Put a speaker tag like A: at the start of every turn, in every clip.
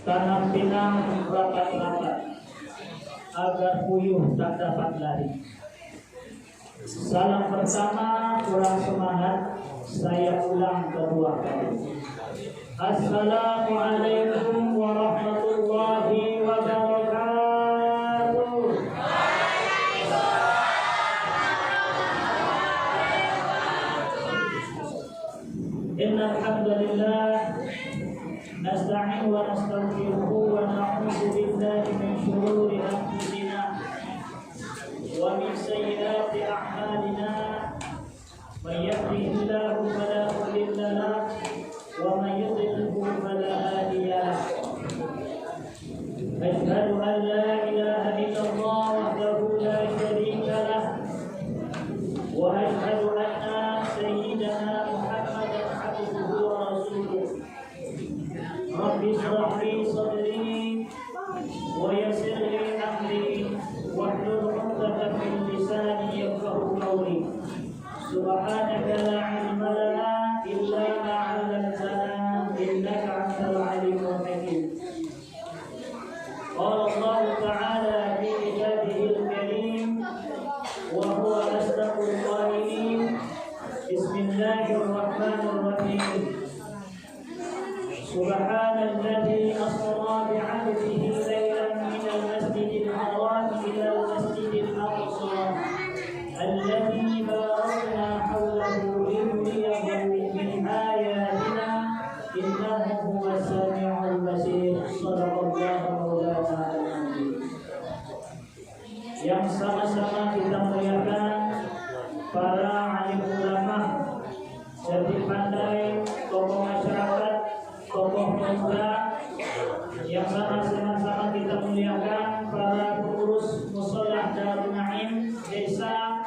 A: tanam pinang rapat-rapat agar puyuh tak dapat lari. Salam pertama kurang semangat, saya ulang kedua kali. Assalamualaikum warahmatullahi wabarakatuh. Innal hamdalillah nasta'inu wa nastaghfiruhu wa na'udzu billahi min shururi anfusina wa min sayyiati a'malina. May yahdihillahu fala mudilla lahu wa may yudlilhu fala hadiya lahu. Asyhadu an la ilaha illallah wahdahu la syarika lahu wa asyhadu anna sayyidana Muhammadan abduhu wa rasuluh. Rabbi shrah li sadri wa yassir li amri wahlul 'uqdatam min lisani yafqahu qawli. Subhanaka la ilma lana illa ma 'allamtana innaka antal 'alimul hakim. Qala Allah ta'ala fi kitabihil karim wa huwa asdaqul qailin. Bismillahirrahmanirrahim. Subhanalladzi asra bi'abdihi laylan minal masjidil haram ilal masjidil aqsa alladzi barakna hawlahu linuriyahu min ayatina innahu huwas sami'ul basir. Shadaqallahu maulana al-azim. Yang sama-sama kita muliakan para alim ulama, cerdik pandai, tokoh masyarakat, tokoh pemuda, yang sama-sama kita muliakan para pengurus Musholah Darun Naim Desa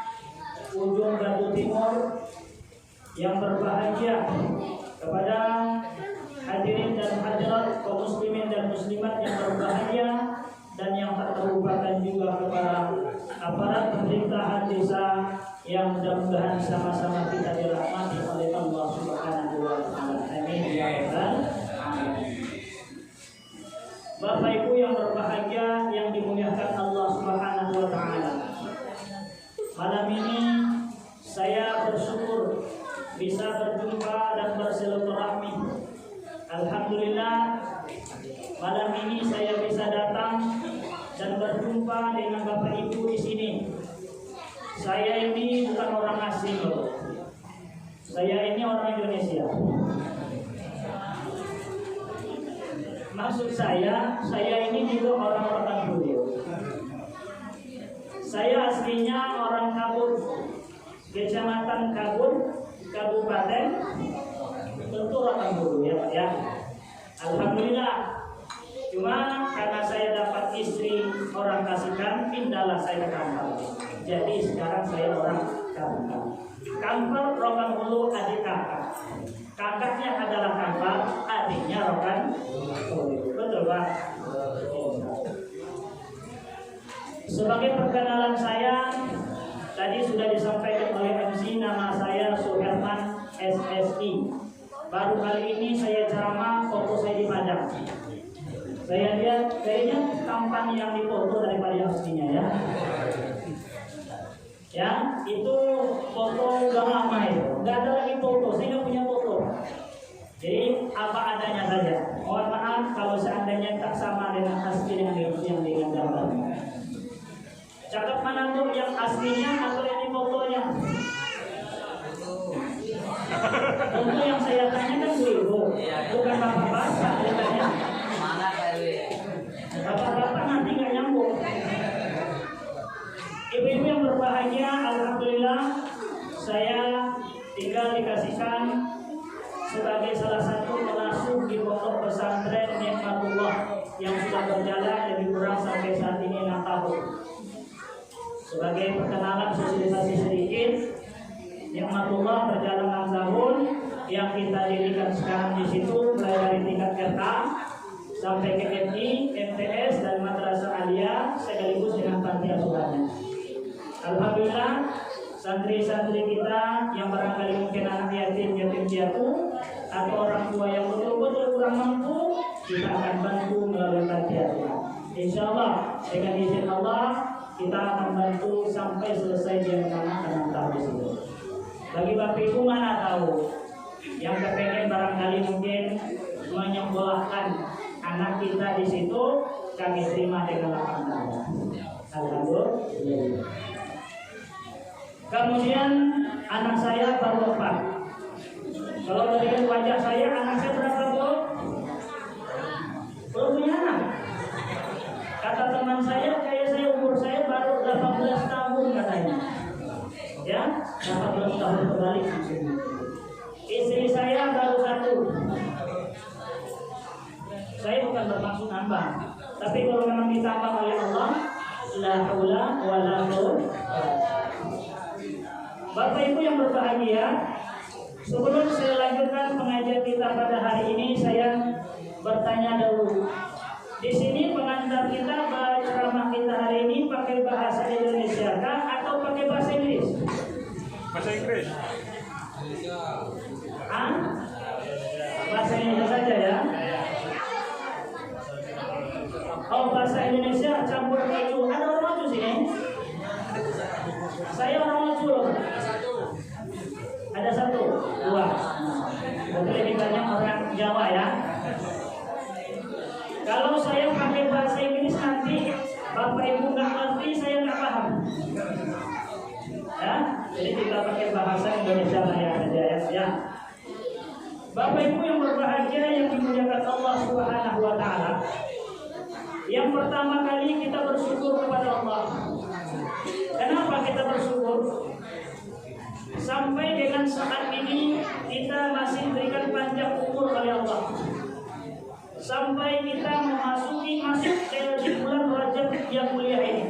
A: Ujung Galuh Timur, yang berbahagia, kepada hadirin dan hadirat kaum muslimin dan muslimat yang berbahagia, dan yang tak terlupakan juga kepada aparat pemerintahan desa yang mudah-mudahan sama-sama kita dirahmati oleh Allah Subhanahu wa taala. Amin ya rabbal alamin. Bapak Ibu yang berbahagia yang dimuliakan Allah Subhanahu wa taala. Malam ini saya bersyukur bisa berjumpa dan bersilaturahmi. Alhamdulillah, malam ini saya bisa datang dan berjumpa dengan Bapak Ibu di sini. Saya ini bukan orang asing, loh. Saya ini orang Indonesia. Maksud saya ini juga orang Rokan. Saya aslinya orang Kabut, Kecamatan Kabut, Kabupaten, tentu Rokan ya Pak ya. Alhamdulillah. Cuma karena saya dapat istri orang Kasikan, pindahlah saya ke Kampar. Jadi sekarang saya orang Kampar. Kampar Rokan Hulu adik kakak. Kakaknya adalah Kampar, adiknya Rokan Hulu. Betul Pak? Sebagai perkenalan saya, tadi sudah disampaikan oleh MC, nama saya Suherman SSI. Baru kali ini saya ceramah, foto saya di Padang. Saya lihat kayaknya tampan yang dipoto daripada yang aslinya ya. Ya, itu foto udah lama itu. Nggak ada lagi foto, saya nggak punya foto. Jadi apa adanya saja. Mohon maaf kalau seandainya tak sama dengan asli yang dengan gambar. Cakap mana tuh yang aslinya atau ini fotonya? Tentu yang saya tanya kan dulu, bukan bapak-bapak saya tanya. Bapak-bapak nanti nggak nyambung. Ibu-ibu yang berbahagia, alhamdulillah saya tinggal dikasihkan sebagai salah satu pengasuh di pondok pesantren Nikmatullah yang sudah berjalan lebih kurang sampai saat ini 6 tahun. Sebagai perkenalan sosialisasi sedikit, Nikmatullah berjalan 6 tahun, yang kita dirikan sekarang di situ mulai dari tingkat RK sampai ke MI, MTS dan Madrasah Aliyah sekaligus dengan panti asuhannya. Alhamdulillah, santri-santri kita yang barangkali mungkin anak yatim, yatim piatu atau orang tua yang betul-betul kurang mampu, kita akan bantu melalui kajian. Insya Allah dengan izin Allah kita akan bantu sampai selesai jam 6 tersebut. Bagi Bapak Ibu mana tahu yang kepengen barangkali mungkin menyembolahkan anak kita di situ, kami terima dengan lapang dada. Alhamdulillah. Kemudian anak saya baru 4. Kalau dari wajah saya, anak saya berapa Bu? Belum punya anak. Kata teman saya, kayak saya umur saya baru 18 tahun katanya. Ya, 18 tahun terbalik. Istri saya baru 1. Saya bukan bermaksud nambah, tapi kalau memang ditambah oleh Allah, la haula wala quwwata. Bapak Ibu yang berbahagia, sebelum saya lanjutkan pengajian kita pada hari ini, saya bertanya dahulu. Di sini pengantar kita, ceramah kita hari ini pakai bahasa Indonesia kah atau pakai bahasa Inggris?
B: Bahasa Inggris.
A: Bahasa Indonesia saja ya. Oh, bahasa Indonesia campur maju. Ada orang maju sini? Saya orang maju loh. Ada 1, 2. Berarti lebih banyak orang Jawa ya. Kalau saya pakai bahasa Inggris nanti Bapak Ibu nggak ngerti, saya nggak paham. Ya, jadi kita pakai bahasa Indonesia ya. Bapak Ibu yang berbahagia yang dimuliakan Allah Subhanahu wa taala. Yang pertama kali kita bersyukur kepada Allah. Kenapa kita bersyukur? Sampai dengan saat ini kita masih diberikan panjang umur oleh Allah. Sampai kita masuk ke bulan Rajab yang mulia ini.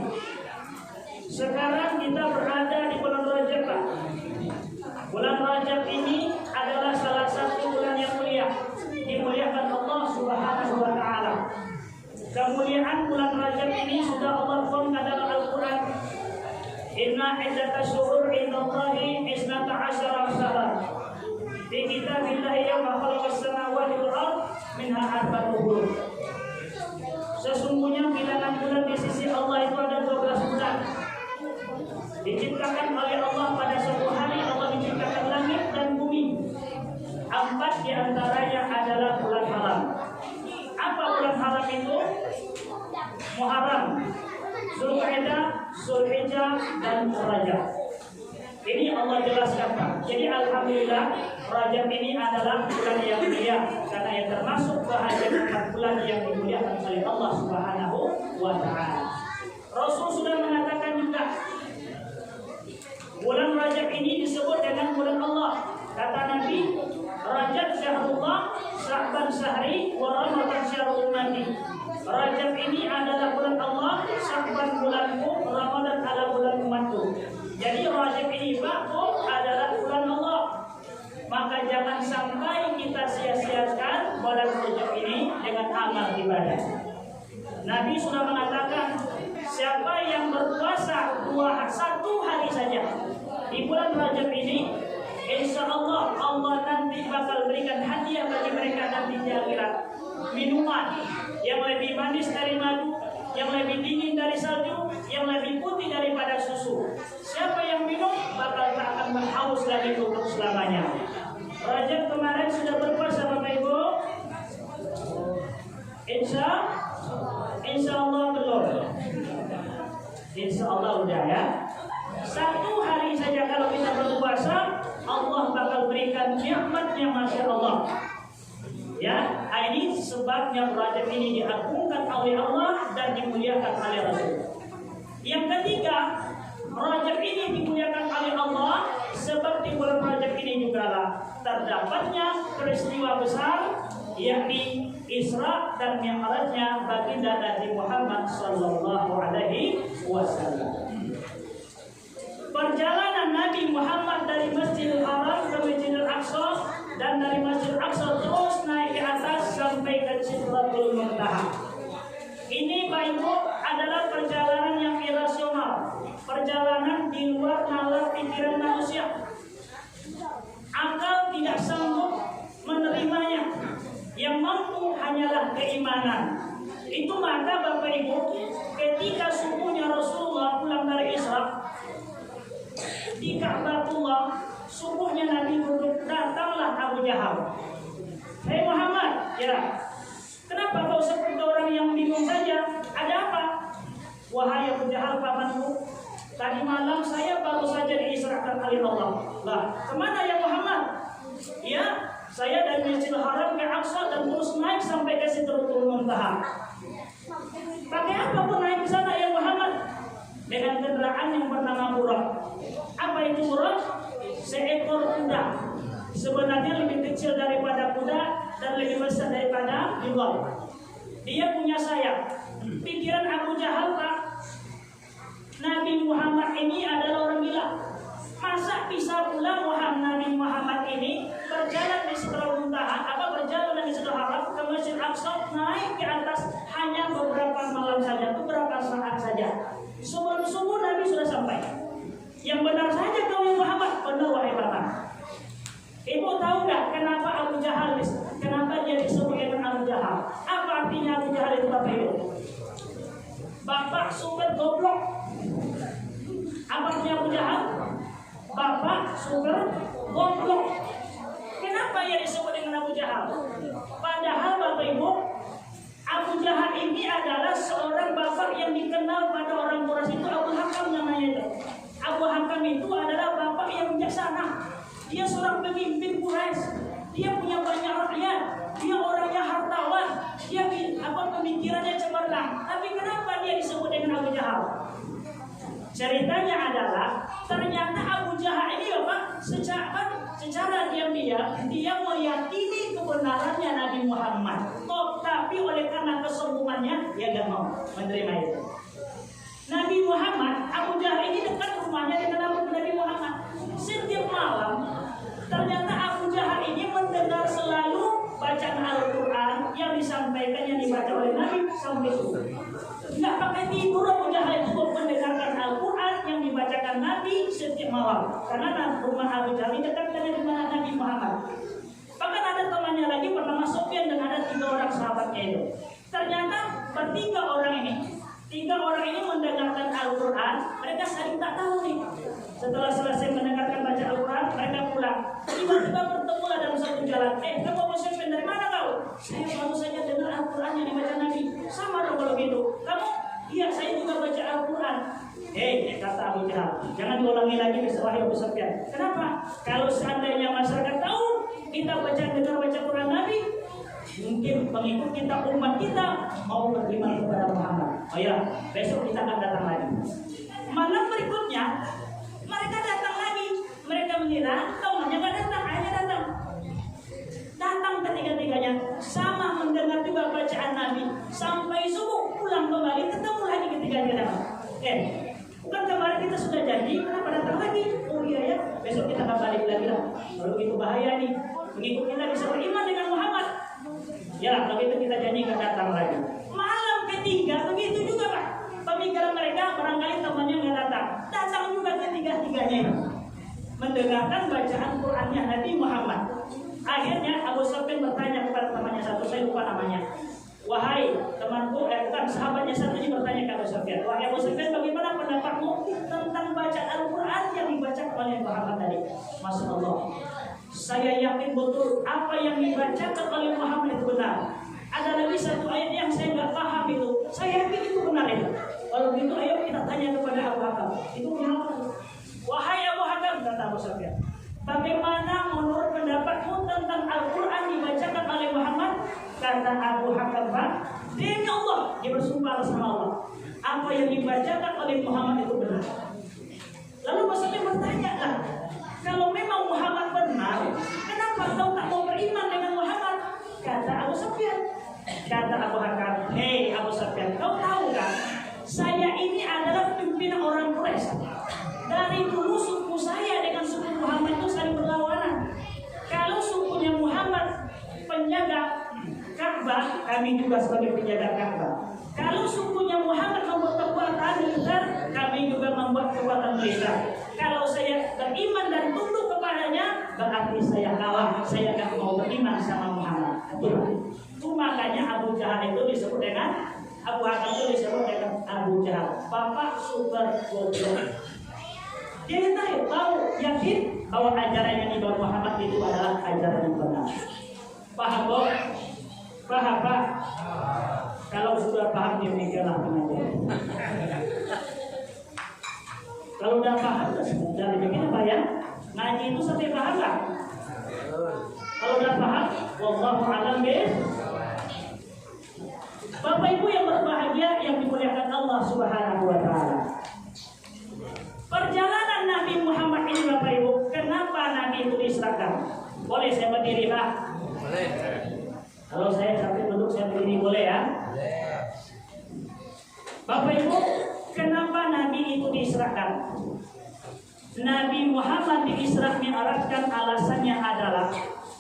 A: Sekarang kita berada di bulan Rajab. Bulan Rajab ini adalah salah satu bulan yang mulia, dimuliakan Allah Subhanahu wa taala. Kemuliaan bulan Rajab ini sudah Allah firmankan dalam Al-Qur'an. Inna iddatash shuhur indallahi 12 syahran. Fi kitabillahi yawma khalaqas samawati wal ardh minha arba'atun hurum. Sesungguhnya bilangan bulan di sisi Allah itu ada 12 bulan. Diciptakan oleh Allah pada suatu hari. Allah menciptakan langit dan bumi. 4 diantaranya adalah bulan haram. Apa bulan haram itu? Muharram, Zulqa'dah, Zulhijjah, dan Rajab. Ini Allah jelaskan Pak. Jadi alhamdulillah Rajab ini adalah bulan yang mulia karena yang termasuk bahagian 4 bulan yang dimuliakan oleh Allah Subhanahu wa taala. Rasul sudah mengatakan juga bulan Rajab ini disebut dengan bulan Allah. Kata Nabi, Rajab syahrullah, Sya'ban syahri, wa Ramadan syahrul ummati. Rajab ini adalah bulan Allah, Sya'ban bulanku, Ramadan adalah bulan umatku. Jadi Rajab ini Pak adalah bulan Allah. Maka jangan sampai kita sia-siakan bulan Rajab ini dengan amal ibadah. Nabi sudah mengatakan, siapa yang berpuasa 1 hari saja di bulan Rajab ini, insya Allah Allah nanti bakal berikan hadiah bagi mereka nanti di akhirat. Minuman yang lebih manis dari madu, yang lebih dingin dari salju, yang lebih putih daripada susu. Siapa yang minum bakal tak akan berhaus lagi untuk selamanya. Rajab kemarin sudah berpuasa Bapak Ibu? Insya Allah belum. Insya Allah udah ya. 1 hari saja kalau kita berpuasa, Allah bakal berikan nikmatnya, masya Allah. Ya, ini sebabnya Rajab ini diagungkan oleh Allah dan dimuliakan oleh Rasul. Yang ketiga, Rajab ini dimuliakan oleh Allah sebab di bulan Rajab ini juga terdapatnya peristiwa besar, yakni Isra dan Mi'rajnya baginda Nabi Muhammad sallallahu alaihi wasallam. Perjalanan Nabi Muhammad dari Masjidil Haram ke Masjidil Aqsa dan dari Masjidil Aqsa terus naik ke atas sampai ke Sidratul Muntaha. Ini Bapak Ibu adalah perjalanan yang irasional, perjalanan di luar nalar pikiran manusia. Akal tidak sanggup menerimanya. Yang mampu hanyalah keimanan Itu maka Bapak Ibu, ketika subuhnya Rasulullah pulang dari Isra di Ka'batullah, subuhnya Nabi duduk, datanglah Abu Jahal. Hei Muhammad, ya, kenapa kau seperti orang yang bingung saja? Ada apa? Wahai Abu Jahal pamanku, tadi malam saya baru saja diisrakan oleh Allah. Lah, kemana ya Muhammad? Ya, saya dari Masjidil Haram ke Aqsa dan terus naik sampai ke Sidratul Muntaha. Pakai apa pun naik ke sana ya Muhammad? Dengan kendaraan yang bernama Buraq. Apa itu Buraq? Seekor kuda. Sebenarnya lebih kecil daripada kuda dan lebih besar daripada biwal. Dia punya sayap. Pikiran Abu Jahal, Pak, Nabi Muhammad ini adalah orang gila. Masa bisa pula Nabi Muhammad ini berjalan di Sidratul Muntaha, berjalan di Sidratul Haram ke Masjid Aqsa, naik ke atas hanya beberapa malam saja, beberapa saat saja. Sebelum subuh Nabi sudah sampai. Yang benar saja kau yang Muhammad, benar wahai bapak. Ibu tahu nggak kenapa Abu Jahal, kenapa dia disebut dengan Abu Jahal? Apa artinya Abu Jahal itu Bapak Ibu? Bapak super goblok. Apa artinya Abu Jahal? Bapak super goblok. Kenapa ia disebut dengan Abu Jahal? Padahal Bapak Ibu, Abu Jahal ini adalah seorang bapak yang dikenal pada orang Quraisy itu Abu Hakam namanya itu. Abu Hakam itu adalah bapak yang bijaksana. Dia seorang pemimpin Quraisy. Dia punya banyak rakyat. Dia orangnya hartawan. Dia pemikirannya cemerlang. Tapi kenapa dia disebut dengan Abu Jahal? Ceritanya adalah ternyata Abu Jahal ini Bapak secara diam-diam dia meyakini kebenarannya Nabi Muhammad. Tapi oleh karena kesombongannya dia gak mau menerima itu. Nabi Muhammad, Abu Jahal ini dekat rumahnya dengan Nabi Muhammad. Setiap malam ternyata Abu Jahal ini mendengar selalu bacaan Al-Quran yang disampaikan, yang dibaca oleh Nabi sampai subuh. Nggak pakai tidur Abu Jahal itu mendengarkan Al-Quran yang dibacakan Nabi setiap malam. Karena rumah Abu Jahal ini dekat dengan rumah Nabi Muhammad. Bahkan ada temannya lagi bernama Sufyan dan ada 3 orang sahabatnya itu. Ternyata bertiga orang ini mendengarkan Al-Quran, mereka saling tak tahu nih. Setelah selesai mendengarkan baca Al-Quran, mereka pulang. Tiba-tiba bertemulah dalam satu jalan. Kamu Abu Sufyan, dari mana kau? Saya baru saja dengar Al-Quran yang dibaca Nabi. Sama dong kalau gitu. Kamu? Iya, saya juga baca Al-Quran. Kata Abu Jahal, jangan diulangi lagi wahai Abu Sufyan. Kenapa? Kalau seandainya masyarakat tahu kita dengar baca Quran Nabi, mungkin pengikut kita, umat kita mau beriman kepada Muhammad. Oh ya, besok kita akan datang lagi. Malam berikutnya mereka datang lagi. Mereka mengira temannya nggak datang, akhirnya datang. Datang ketiga-tiganya sama mendengar juga bacaan Nabi sampai subuh, pulang kembali ketemu lagi ketiganya datang. Bukan kemarin kita sudah janji, kenapa datang lagi? Oh iya ya, besok kita akan balik lagi lah. Kalau begitu bahaya nih, pengikut kita bisa beriman dengan Muhammad. Ya, begitu kita janji akan datang lagi. Malam ketiga begitu juga Pak. Pemikiran mereka barangkali temannya nggak datang. Datang juga ketiga-tiganya mendengarkan bacaan Qurannya Nabi Muhammad. Akhirnya Abu Sufyan bertanya kepada temannya satu, saya lupa namanya. Wahai temanku, bukan sahabatnya satu ini bertanya ke Abu Sufyan. Wahai Abu Sufyan, bagaimana pendapatmu tentang bacaan Al-Quran yang dibaca oleh Muhammad tadi? Masya Allah, saya yakin betul apa yang dibacakan oleh Muhammad itu benar. Ada lagi satu ayat yang saya nggak paham itu. Saya yakin itu benar itu. Kalau begitu ayo kita tanya kepada Abu Hakam. Itu apa? Wahai Abu Hakam, kata Abu Sufyan, bagaimana menurut pendapatmu tentang Al-Quran dibacakan oleh Muhammad? Kata Abu Hakam, demi Allah, dia bersumpah sama Allah, apa yang dibacakan oleh Muhammad itu benar. Lalu Abu Sufyan bertanya, kalau memang Muhammad benar, kenapa kau tak mau beriman dengan Muhammad? Kata Abu Sufyan. Kata Abu Hakam, hei Abu Sufyan, kau tahu kan, saya ini adalah pimpinan orang Quraisy. Dari dulu suku saya dengan suku Muhammad itu saling berlawanan. Kalau sukunya Muhammad penjaga Ka'bah, kami juga sebagai penjaga Ka'bah. Kalau sukunya Muhammad membuat kekuatan militer, kami juga membuat kekuatan militer. Kalau saya beriman dan tunduk kepadanya, berarti saya kalah. Saya tidak mau beriman sama Muhammad. Itu makanya Abu Jahal itu disebut dengan Abu Hakam itu disebut dengan Abu Jahal. Bapak super goblok. Dia tahu, yakin bahwa ajaran yang dibawa Muhammad itu adalah ajaran yang benar. Paham kok? Paham Pak? Kalau sudah paham demikianlah pengajaran. Kalau udah paham, sudah demikian apa ya? Ngaji itu sampai paham kan? Kalau udah paham, wallahu a'lam bishawab. Bapak Ibu yang berbahagia yang dimuliakan Allah Subhanahu wa taala. Perjalanan Nabi Muhammad ini Bapak Ibu, kenapa Nabi itu diserahkan? Boleh saya berdiri Pak? Boleh. Kalau saya sampai duduk saya berdiri boleh ya? Boleh. Bapak Ibu, kenapa Nabi itu diserahkan? Nabi Muhammad diisra mi'rajkan alasannya adalah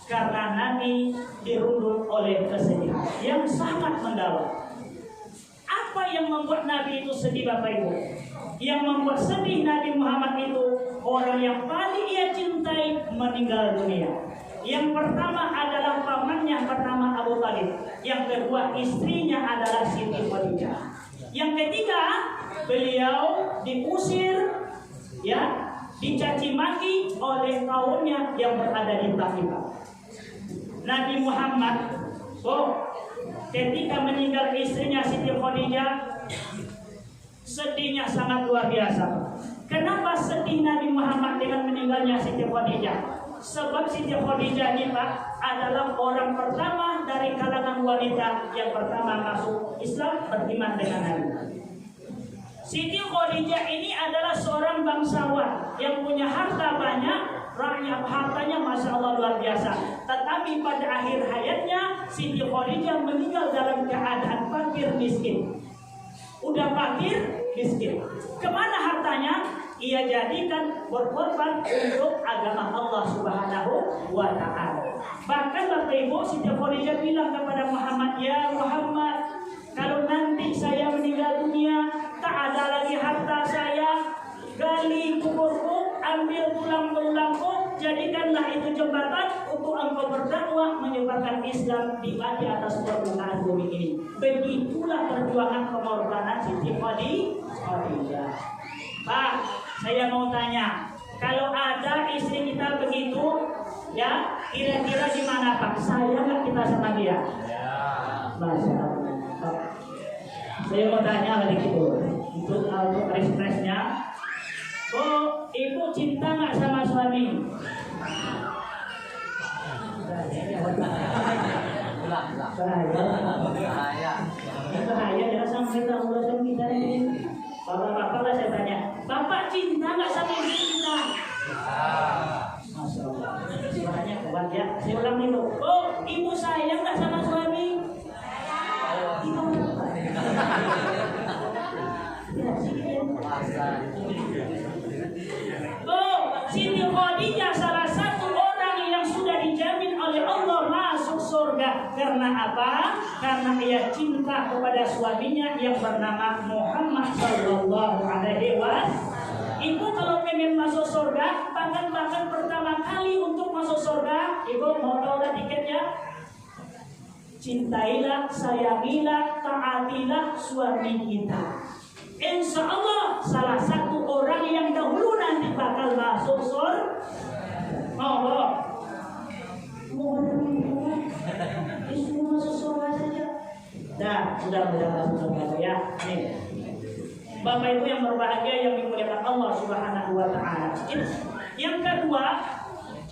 A: karena Nabi dirundung oleh kesedihan yang sangat mendalam. Apa yang membuat Nabi itu sedih Bapak Ibu? Yang membuat sedih Nabi Muhammad itu orang yang paling ia cintai meninggal dunia. Yang pertama adalah pamannya pertama Abu Thalib. Yang kedua istrinya adalah Siti Khadijah. Yang ketiga beliau diusir, ya, dicaci maki oleh kaumnya yang berada di Taifah. Nabi Muhammad, ketika meninggal istrinya Siti Khadijah, sedihnya sangat luar biasa. Kenapa sedih Nabi Muhammad dengan meninggalnya Siti Khadijah? Sebab Siti Khadijah ini Pak adalah orang pertama dari kalangan wanita yang pertama masuk Islam, beriman dengan Nabi. Siti Khadijah ini adalah seorang bangsawan yang punya harta banyak, rakyat hartanya Masya Allah luar biasa. Tetapi pada akhir hayatnya Siti Khadijah meninggal dalam keadaan fakir miskin. Udah fakir miskin. Kemana hartanya? Ia jadikan berkorban untuk agama Allah Subhanahu wa ta'ala. Bahkan Bapak Ibu, Siti Khadijah bilang kepada Muhammad, ya Muhammad, kalau nanti saya meninggal dunia, tak ada lagi harta saya, gali kuburku, ambil tulang-tulangku, jadikanlah itu jembatan untuk engkau berdakwah menyebarkan Islam di atas permukaan bumi ini. Begitulah perjuangan pengorbanan Siti Khadijah. Pak, saya mau tanya, kalau ada istri kita begitu, ya, kira-kira gimana Pak? Sayang nggak kita sama dia? Masya Allah. Saya mau tanya lagi gitu, untuk expressnya. Oh, ibu cinta nggak sama suami? Bahaya ya sampai tahu urusan kita ini. Bapak-bapak lah saya tanya, Bapak cinta nggak sama istri kita? Masya Allah. Suaranya kuat ya. Saya ulang itu. Oh, ibu sayang nggak sama suami? Oh, Siti Khadijah salah satu orang yang sudah dijamin oleh Allah masuk surga. Karena apa? Karena ia cinta kepada suaminya yang bernama Muhammad Sallallahu Alaihi Wasallam. Ibu kalau pengen masuk surga, bahkan pertama kali untuk masuk surga, ibu mau tahu dah tiketnya? Cintailah, sayangilah, taatilah suami kita. Insya Allah salah satu orang yang dahulu nanti bakal masuk surga. Mau disuruh masuk surga saja. Dah, sudah masuk surga ya. Nih, Bapak Ibu yang berbahagia yang dimuliakan Allah Subhanahu wa taala. Yang kedua,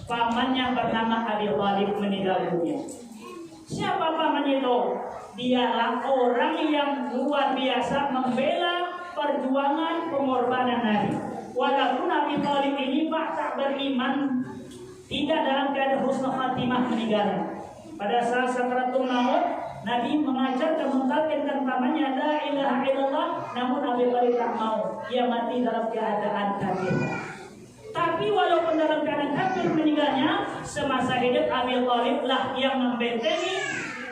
A: pamannya bernama Abi Thalib meninggal dunia. Siapa paman itu? Dialah orang yang luar biasa membela perjuangan pengorbanan Nabi. Walaupun Abi Thalib ini Pak tak beriman, tidak dalam keadaan husnul khatimah meninggal. Pada saat sakaratul maut, Nabi mengajarkan mentalkinkan pamannya la ilaha illallah, namun Abi Thalib tak mau. Ia mati dalam keadaan kafir. Tapi walaupun dalam keadaan kafir meninggalnya, semasa hidup Abi Thalib lah yang membentengi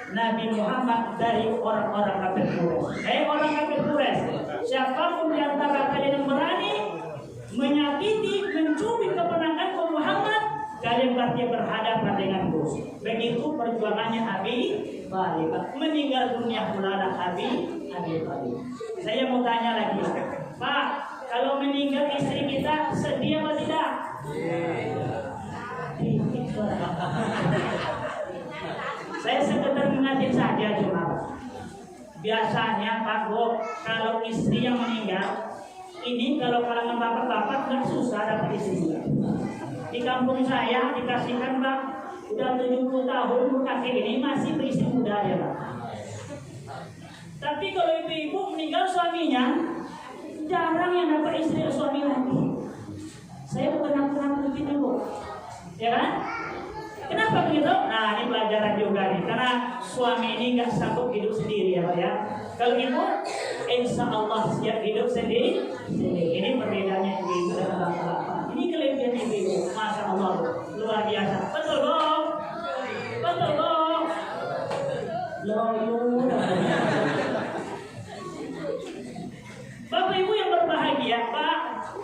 A: Nabi Muhammad dari orang-orang kafir Quraisy. Orang kafir Quraisy, siapapun di antara kalian yang berani menyakiti, mencubit kemenangan Muhammad, kalian berarti berhadapan denganku. Begitu perjuangannya Abi Thalib. Abi Thalib. Saya mau tanya lagi, Pak, kalau meninggal istri kita sedih apa tidak? Saya sekedar mengajar saja cuma. Biasanya Pak Bo, kalau istri yang meninggal, ini kalau kalangan bapak-bapak nggak susah dapat istri. Di kampung saya dikasihkan Pak, udah 70 tahun kakek ini masih beristri muda ya Pak. Tapi kalau ibu-ibu meninggal suaminya, jarang yang dapat istri suami lagi. Saya bukan pernah begitu Bu, ya kan? Kenapa begitu? Nah ini pelajaran juga nih, karena suami ini nggak sanggup hidup sendiri ya Pak ya. Kalau ibu, insya Allah siap hidup sendiri. Ini perbedaannya ibu dan bapak. Ini kelebihan ibu, masya Allah luar biasa. Betul dong, betul dong. Bapak ibu yang berbahagia, Pak,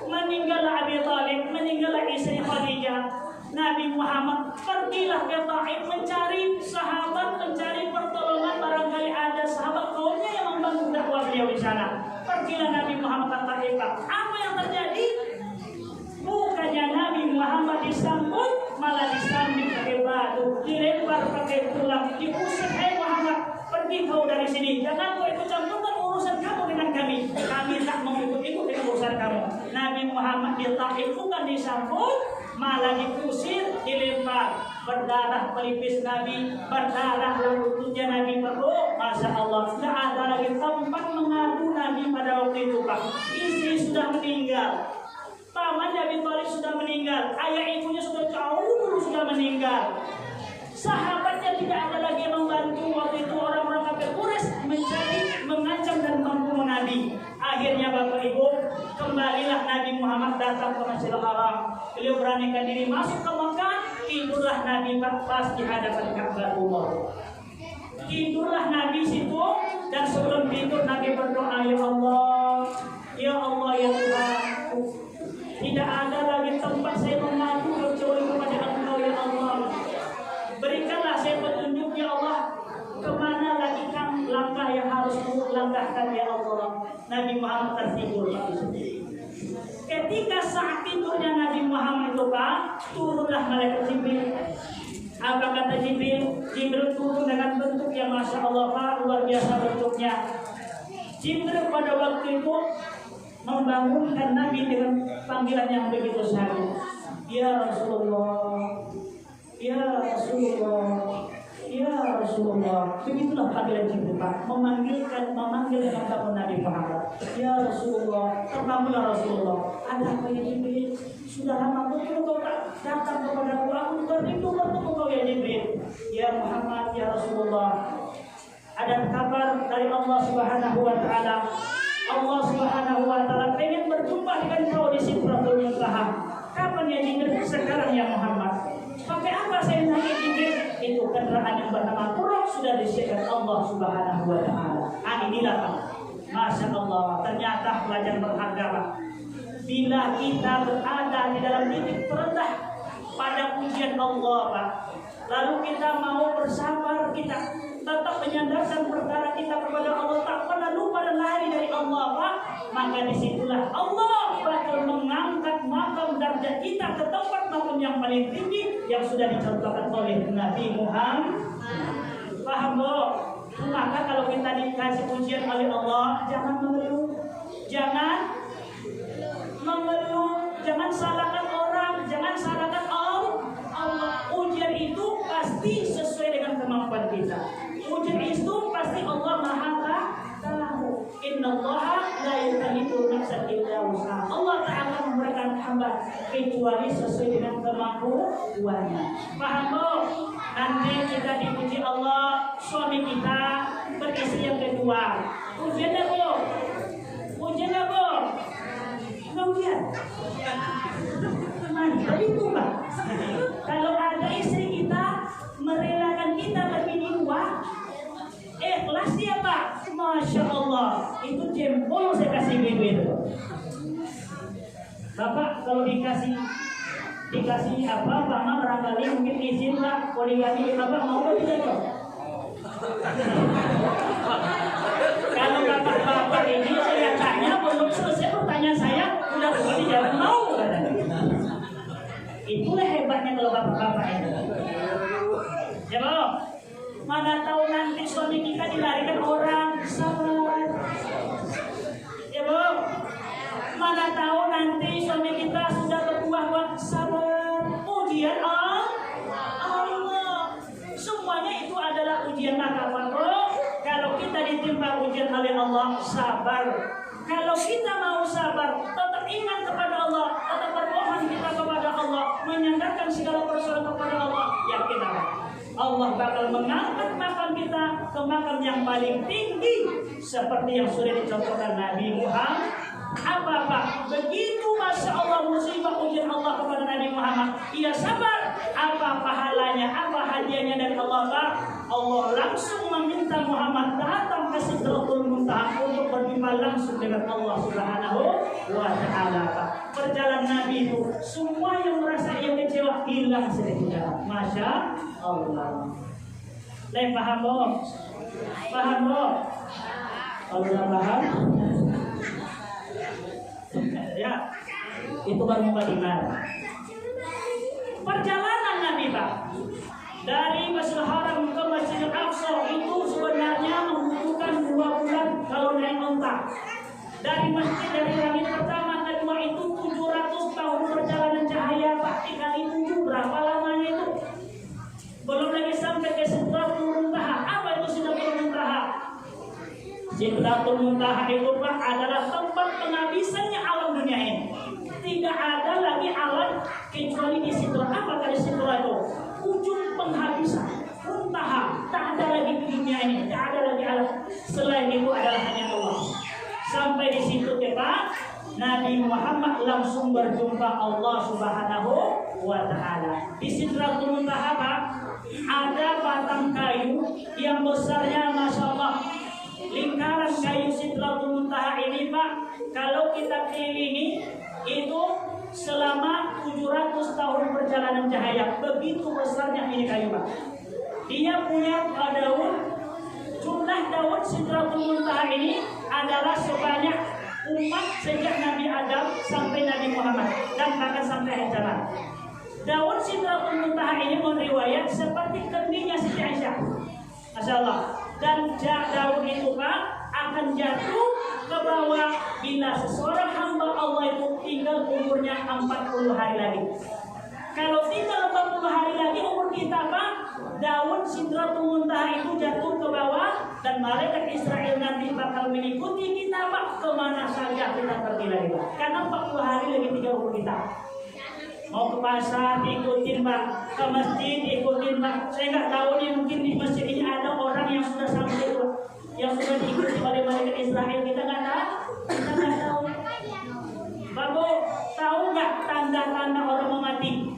A: meninggallah Abi Thalib, meninggallah istri Khadijah. Nabi Muhammad pergilah ke Taif mencari sahabat, mencari pertolongan, barangkali ada sahabat kaumnya yang membantu dakwah beliau di sana. Pergilah Nabi Muhammad ke Taif. Apa yang terjadi? Bukannya Nabi Muhammad disambut, malah disambut pakai batu, dilempar pakai tulang, diusir, "Hei Muhammad, pergi kau dari sini. Jangan kau ikut campurkan urusan kamu dengan kami. Kami tak mau ikut-ikut dengan urusan kamu." Nabi Muhammad di Taif bukan disambut, malah dikusir, dilempar, berdarah pelipis Nabi, berdarah lututnya Nabi. Oh, masya Allah, tidak ada lagi tempat mengadu Nabi pada waktu itu Pak. Istri sudah meninggal, paman Abi Thalib sudah meninggal, ayah ibunya sudah jauh dulu sudah meninggal. Sahabatnya tidak ada lagi yang membantu. Waktu itu orang-orang kafir Quraisy mencari, mengancam dan membunuh Nabi. Akhirnya Bapak Ibu, kembalilah Nabi Muhammad datang ke Masjidil Haram. Beliau beranikan diri masuk ke Mekah. Tidurlah Nabi pas di hadapan Ka'bah. Tidurlah Nabi situ, dan sebelum tidur Nabi berdoa, "Ya Allah, ya Allah, ya Tuhan, tidak ada lagi tempat saya mengadu kecuali kepada Engkau ya Allah. Berikanlah saya petunjuk ya Allah, kemana lagi langkah yang harus langkahkan ya Allah." Nabi Muhammad tertidur. Ketika saat tidurnya Nabi Muhammad itu Pak, turunlah malaikat Jibril. Apa kata Jibril? Jibril turun dengan bentuk yang masya Allah Pak, luar biasa bentuknya. Jibril pada waktu itu membangunkan Nabi dengan panggilan yang begitu sangat. "Ya Rasulullah, ya Rasulullah, ya Rasulullah." Begitulah panggilan Jibril Pak, memanggil dengan nama Nabi Muhammad. "Ya Rasulullah, terbangunlah Rasulullah." "Ada apa ya Jibril? Sudah lama betul kau datang kepada aku rindu bertemu kau ya Jibril." "Ya Muhammad, ya Rasulullah, ada kabar dari Allah Subhanahu wa Ta'ala. Allah Subhanahu wa Ta'ala ingin berjumpa dengan kau di Sidratul Muntaha." "Kapan ya Jibril?" "Sekarang ya Muhammad." "Pakai apa saya naik Jibril?" "Itu kendaraan yang bernama Buraq sudah disediakan Allah Subhanahu wa Ta'ala." Inilah Pak, masya Allah, ternyata pelajaran berharga Pak. Bila kita berada di dalam titik terendah pada pujian Allah Pak, lalu kita mau bersabar, kita tetap menyandarkan perkara kita kepada Allah, tak pernah lupa dan lari dari Allah Pak, maka disitulah Allah bakal mengangkat makam darjat kita ke tempat makam yang paling tinggi yang sudah dicontohkan oleh Nabi Muhammad. Paham Bu? Maka kalau kita dikasih pujian oleh Allah, jangan mengeluh, jangan mengeluh, jangan salahkan orang, jangan salahkan Allah. Ujian itu pasti sesuai dengan kemampuan kita. Ujian itu pasti Allah Maha Tahu. Innallaha la yukallifu nafsan illa wus'aha. Allah tak akan memberikan hamba kecuali sesuai dengan kemampuannya. Paham Bu? Nanti kita dipuji Allah, suami kita beristri yang kedua. Ujiannya Bu? Ujiannya Bu? Ujian. Mantap itu Pak. Kalau ada istri kita merelakan kita berbini dua, ikhlas dia Pak, masya Allah, itu jempol saya kasih bibir. Bapak kalau dikasih apa, Mama barangkali mungkin izin Pak, poligami Bapak mau tidak Pak? Kalau bapak-bapak ini saya tanya belum selesai pertanyaan saya udah dijawab mau. Itulah hebatnya kalau bapak-bapak ini. Ya Bang, mana tahu nanti suami kita dilarikan orang, sabar. Ya Bang, mana tahu nanti suami kita sudah berbuah-buah, sabar. Ujian Allah. Semuanya itu adalah ujian maka Bro. Kalau kita ditimpa ujian oleh Allah, sabar. Kalau kita mau sabar, tetap iman kepada Allah, tetap berdoa kita kepada Allah, menyandarkan segala persoalan kepada Allah, yakin Allah bakal mengangkat makam kita ke makam yang paling tinggi, seperti yang sudah dicontohkan Nabi Muhammad. Apa begitu masya Allah musibah ujian Allah kepada Nabi Muhammad, ia sabar. Apa pahalanya, apa hadiahnya dari Allah Pak? Allah langsung meminta Muhammad datang ke Sidratul Muntaha untuk berjumpa langsung dengan Allah Subhanahu wa Ta'ala Pak. Perjalanan Nabi itu semua yang merasa ia kecewa hilang sedikit. Masya Allah. Lain paham dong? Paham dong? Kalau tidak paham? Ya, itu baru mukadimah. Perjalanan Nabi Pak dari Masjidil Haram ke Masjidil Aqsa itu sebenarnya membutuhkan 2 bulan kalau naik onta. Dari masjid dari langit pertama ke 2 itu 700 tahun perjalanan cahaya Pak. Dikali 7 berapa lamanya itu? Belum lagi sampai ke Sidratul Muntaha. Apa itu Sidratul Muntaha? Sidratul Muntaha itu Pak adalah tempat penghabisannya alam dunia ini. Tidak ada lagi alam kecuali di Sidra. Apa kali Sidra itu? Ujung penghabisan, muntaha. Tak ada lagi di dunia ini, tak ada lagi alam. Selain itu adalah hanya Allah. Sampai di situ kita Nabi Muhammad langsung berjumpa Allah Subhanahu wa Ta'ala. Di Sidratul Muntaha Pak, ada batang kayu yang besarnya Masya Allah. Lingkaran kayu Sidratul Muntaha ini Pak, kalau kita kelilingi itu selama 700 tahun perjalanan cahaya. Begitu besarnya ini kayu Pak. Dia punya daun. Jumlah daun Sidratul Muntaha ini adalah sebanyak umat sejak Nabi Adam sampai Nabi Muhammad dan bahkan sampai akhir zaman. Daun Sidratul Muntaha ini meriwayat seperti kendinya Siti Aisyah. Masya Allah. Dan daun itu Pak akan jatuh ke bawah bila seseorang hamba Allah itu tinggal umurnya 40 hari lagi. Kalau tinggal 40 hari lagi umur kita Pak, daun Sidratul Muntaha itu jatuh ke bawah dan malaikat Israel nanti bakal mengikuti kita Pak kemana saja kita pergi lagi Pak. Karena 40 hari lagi tinggal umur kita. Mau ke pasar ikutin Pak, ke masjid ikutin Pak. Saya nggak tahu nih, mungkin di masjid ini ada orang yang sudah sampai itu, yang sudah diikuti oleh malaikat Israel. Kita nggak tahu, kita nggak tahu. Bapak tahu nggak tanda-tanda orang mau mati?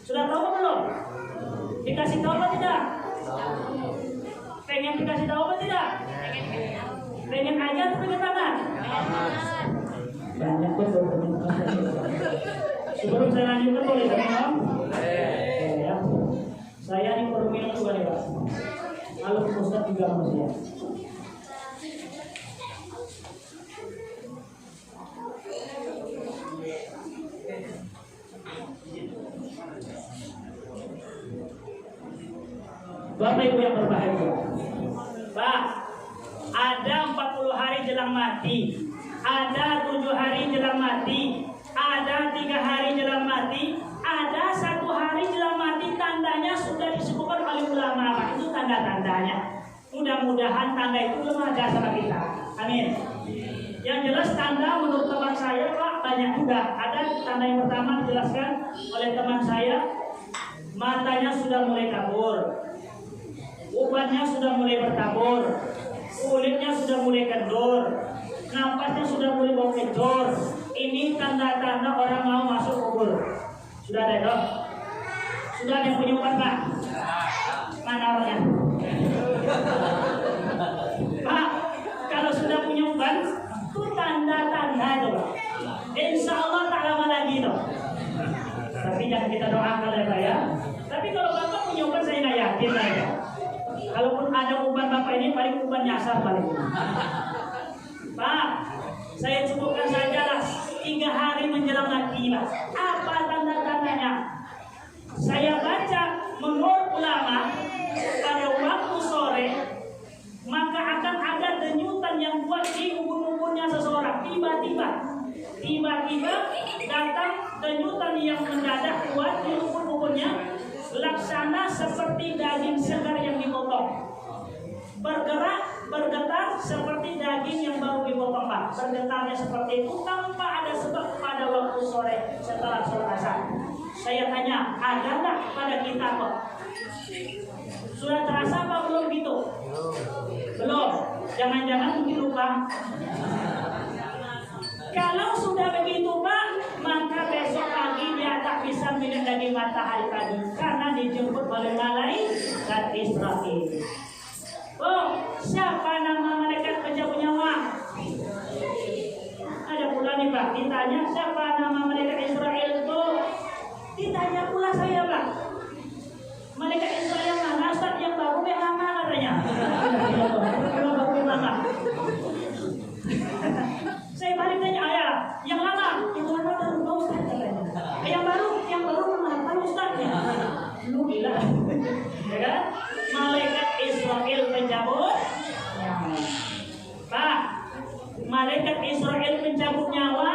A: Sudah tahu belum? Dikasih tahu apa tidak? Pengen dikasih tahu apa tidak? Pengen aja atau pengen tangan? Banyak betul. Sebelum saya lanjutkan boleh saya minum? Ya. Saya ini perlu minum juga nih Pak. Kalau Ustaz juga manusia. Bapak Ibu yang berbahagia, Pak, ada 40 hari jelang mati, ada 7 hari jelang mati, ada 3 hari jelang mati, ada 1 hari jelang mati. Tandanya sudah disebutkan oleh ulama Pak. Itu tanda-tandanya. Mudah-mudahan tanda itu belum ada sama kita. Amin. Yang jelas tanda menurut teman saya Pak banyak juga. Ada tanda yang pertama dijelaskan oleh teman saya, matanya sudah mulai kabur, ubannya sudah mulai bertabur, kulitnya sudah mulai kendor, napasnya sudah mulai bau kencur. Ini tanda-tanda orang mau masuk kubur. Sudah ada dong? Sudah ada yang punya uban Pak? Mana orangnya? Pak, kalau sudah punya uban, itu tanda-tanda itu Pak. Insya Allah tak lama lagi dong. Tapi jangan kita doakan ya Pak ya. Tapi kalau Bapak punya uban saya nggak yakin lah ya. Kalaupun ada uban Bapak ini paling uban nyasar paling. Pak, saya cukupkan sajalah 3 hari menjelang akikah. Apa tanda-tandanya? Saya baca menurut ulama pada waktu sore, maka akan ada denyutan yang kuat di ubun-ubunnya seseorang. Tiba-tiba datang denyutan yang mendadak kuat di ubun-ubunnya, laksana seperti daging segar yang dipotong. Bergetar seperti daging yang baru dipotong, Pak. Bergetarnya seperti itu tanpa ada sebab pada waktu sore setelah sholat asar. Saya tanya, ada nggak pada kita kok? Sudah terasa apa belum gitu? Belum. Jangan-jangan mungkin lupa. Kalau sudah begitu, Pak, maka besok pagi dia tak bisa minum daging matahari tadi karena dijemput oleh malaikat Israfil. Oh, siapa nama malaikat pencabut nyawa? Ada pula nih, Pak, ditanya siapa nama malaikat Israel itu? Ditanya pula saya, Pak. Malaikat Israel mana? Ustaz yang baru yang lama katanya. Yang baru yang lama. Saya balik tanya, ayah, yang lama baru tahu Ustaz katanya. Yang baru mana Ustaz ya? Lu bilang, ya kan? Malaikat Israel pencabut nyawa. Pak, malaikat Israel pencabut nyawa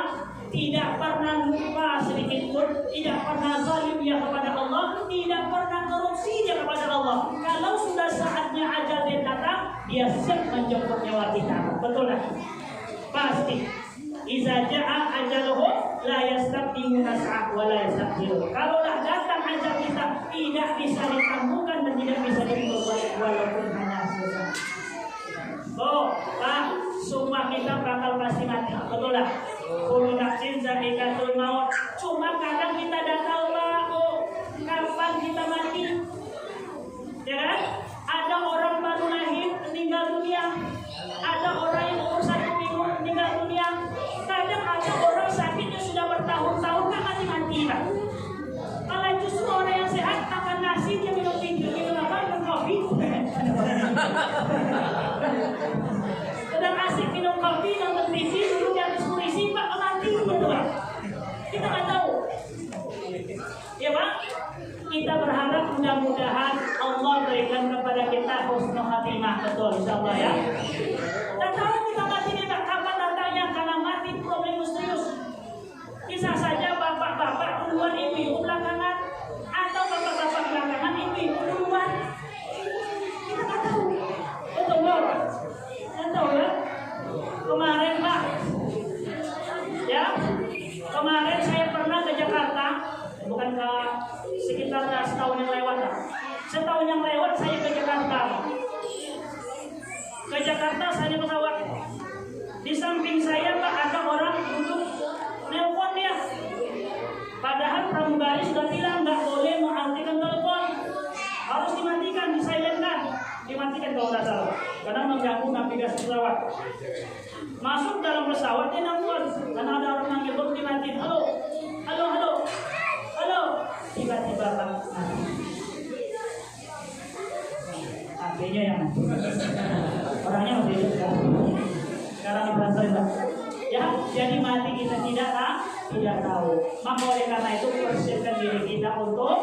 A: tidak pernah lupa sedikit pun, tidak pernah zalim dia kepada Allah, tidak pernah korupsi dia kepada Allah. Kalau sudah saatnya ajal dia datang, dia siap menjemput nyawa kita. Betul tak? Pasti. Iza ja'a ajaluhu la yastaqdimuna sa'at wa la yastaqdiru. Kalau dah datang ajal kita, tidak bisa ditangguhkan dan tidak bisa diperbuat walaupun hanya sesaat. Oh, Pak, semua kita bakal pasti mati. Betul tak? Kullu nafsin za'iqatul maut. Cuma kadang kita dah tahu, Pak, kapan kita mati. Ya kan? Ada orang baru lahir meninggal dunia. Ada orang yang umur 1 minggu meninggal dunia. Kadang ada orang sakitnya sudah bertahun-tahun kan mati-mati, Pak. Malah justru orang yang sehat makan nasi dia minum apa? Minum kopi. Sedang asik minum kopi, nonton TV, dulu di atas kursi, Pak, mati gitu, Pak. Kita nggak tahu. Ya, Pak. Kita berharap mudah-mudahan Allah berikan kepada kita husnul khatimah, betul, insyaallah ya. Dan tahu kita mati ini kapan datangnya, karena mati problem misterius. Bisa saja bapak-bapak duluan, ibu belakangan, atau bapak-bapak belakangan, ibu duluan. Kita nggak tahu. Betul, Pak. Tahu ya? Kemarin, Pak, ya, kemarin saya pernah ke Jakarta, bukan ke sekitar setahun yang lewat, Pak. Setahun yang lewat saya ke Jakarta. Ke Jakarta saya pesawat. Di samping saya, Pak, ada orang duduk nelpon dia. Padahal pramugari sudah bilang nggak boleh mengaktifkan telepon, harus dimatikan, disilentkan. Dimatikan kalau tidak salah, karena mengganggu navigasi pesawat. Masuk dalam pesawat dia nelpon, karena ada orang manggil baru dimatiin. Halo, halo, halo, halo. Tiba-tiba Pak, HP-nya yang orangnya masih hidup sekarang dibantuin, Pak. Ya, jadi mati kita tidak tahu. Maka oleh karena itu persiapkan diri kita untuk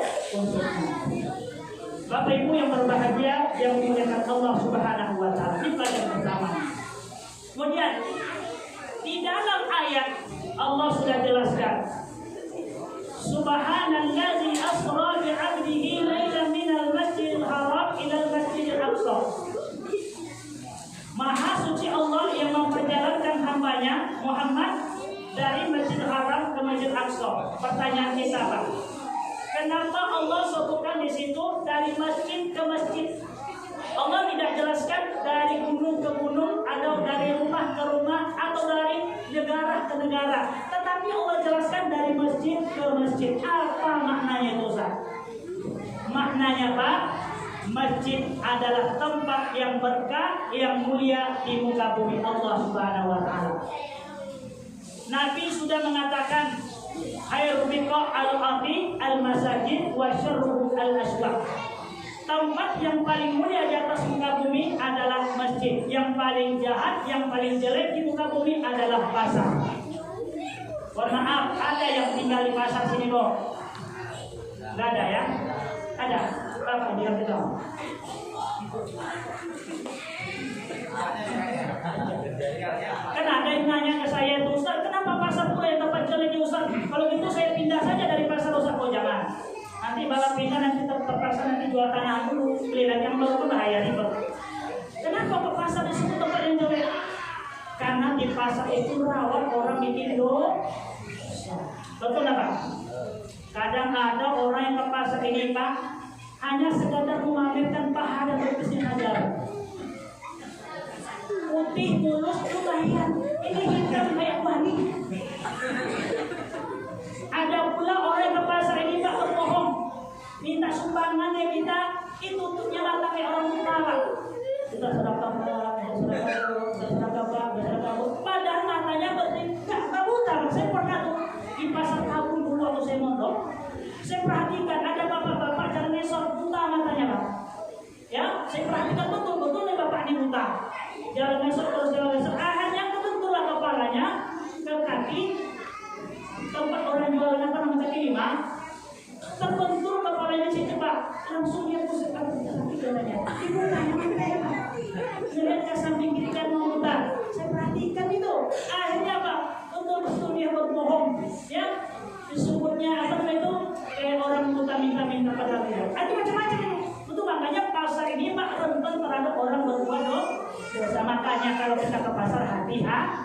A: mati. Bapak Ibu yang berbahagia yang dimuliakan Allah Subhanahu wa taala, ini pelajaran pertama. Kemudian di dalam ayat Allah sudah jelaskan, Subhanallazi asra bi 'abdihi lailan minal masjidil haram ilal masjidil aqsa. Maha suci Allah yang memperjalankan hambanya Muhammad dari Masjidil Haram ke Masjidil Aqsa. Pertanyaan kita, Pak, kenapa Allah sebutkan di situ dari masjid ke masjid? Allah tidak jelaskan dari gunung ke gunung, atau dari rumah ke rumah, atau dari negara ke negara. Tetapi Allah jelaskan dari masjid ke masjid. Apa maknanya itu, Ustaz? Maknanya, Pak, masjid adalah tempat yang berkah, yang mulia di muka bumi Allah Subhanahu wa taala. Nabi sudah mengatakan, khairu biqa' al-ardi al-masajid wa syarru al-aswaq. tempat yang paling mulia di atas muka bumi adalah masjid. Yang paling jahat, yang paling jelek di muka bumi adalah pasar. Mohon maaf, ada yang tinggal di pasar sini, Bo? Nggak ada ya? Ada? Apa dia kita? Kan ada yang nanya ke saya, Ustaz, kenapa pasar pula yang tempat jelek di Ustaz? Kalau gitu saya pindah saja dari pasar, Ustaz. Oh jangan. Nanti balap pindah, nanti terpaksa nanti jual tanah dulu, beli lagi yang baru, bahaya ribet. Kenapa ke pasar disebut tempat yang jelek? Karena di pasar itu rawan orang bikin dosa. Betul nggak Pak? Kadang ada orang yang ke pasar ini Pak hanya sekadar memamerkan paha dan bersih saja. Putih mulus lumayan, ini hitam kayak bani. Ada pula orang yang ke pasar ini Pak berbohong, minta sumbangan ya kita, itu tutupnya mata kayak orang buta Pak. Kita sedekah padahal matanya bersih, nggak buta. Saya pernah tuh di pasar Kabung dulu waktu saya mondok, saya perhatikan ada bapak-bapak jalan ngesot buta matanya Pak. Ya, saya perhatikan betul-betul nih bapak ini buta. Jalan ngesot terus jalan ngesot, akhirnya kebenturlah kepalanya ke kaki tempat orang jualan apa namanya kaki lima. Terbentur kepalanya situ Pak, langsung dia pusing kaki kakinya. Ibu tanya mana ya Pak? Melihat ke samping kiri kan mau buta. Saya perhatikan itu. Akhirnya Pak, betul-betul dia berbohong. Ya, disebutnya apa namanya itu? Kayak orang buta minta pada dia. Ada macam-macam itu. Betul makanya pasar ini Pak rentan terhadap orang berbuat dosa. Makanya kalau kita ke pasar hati-hati.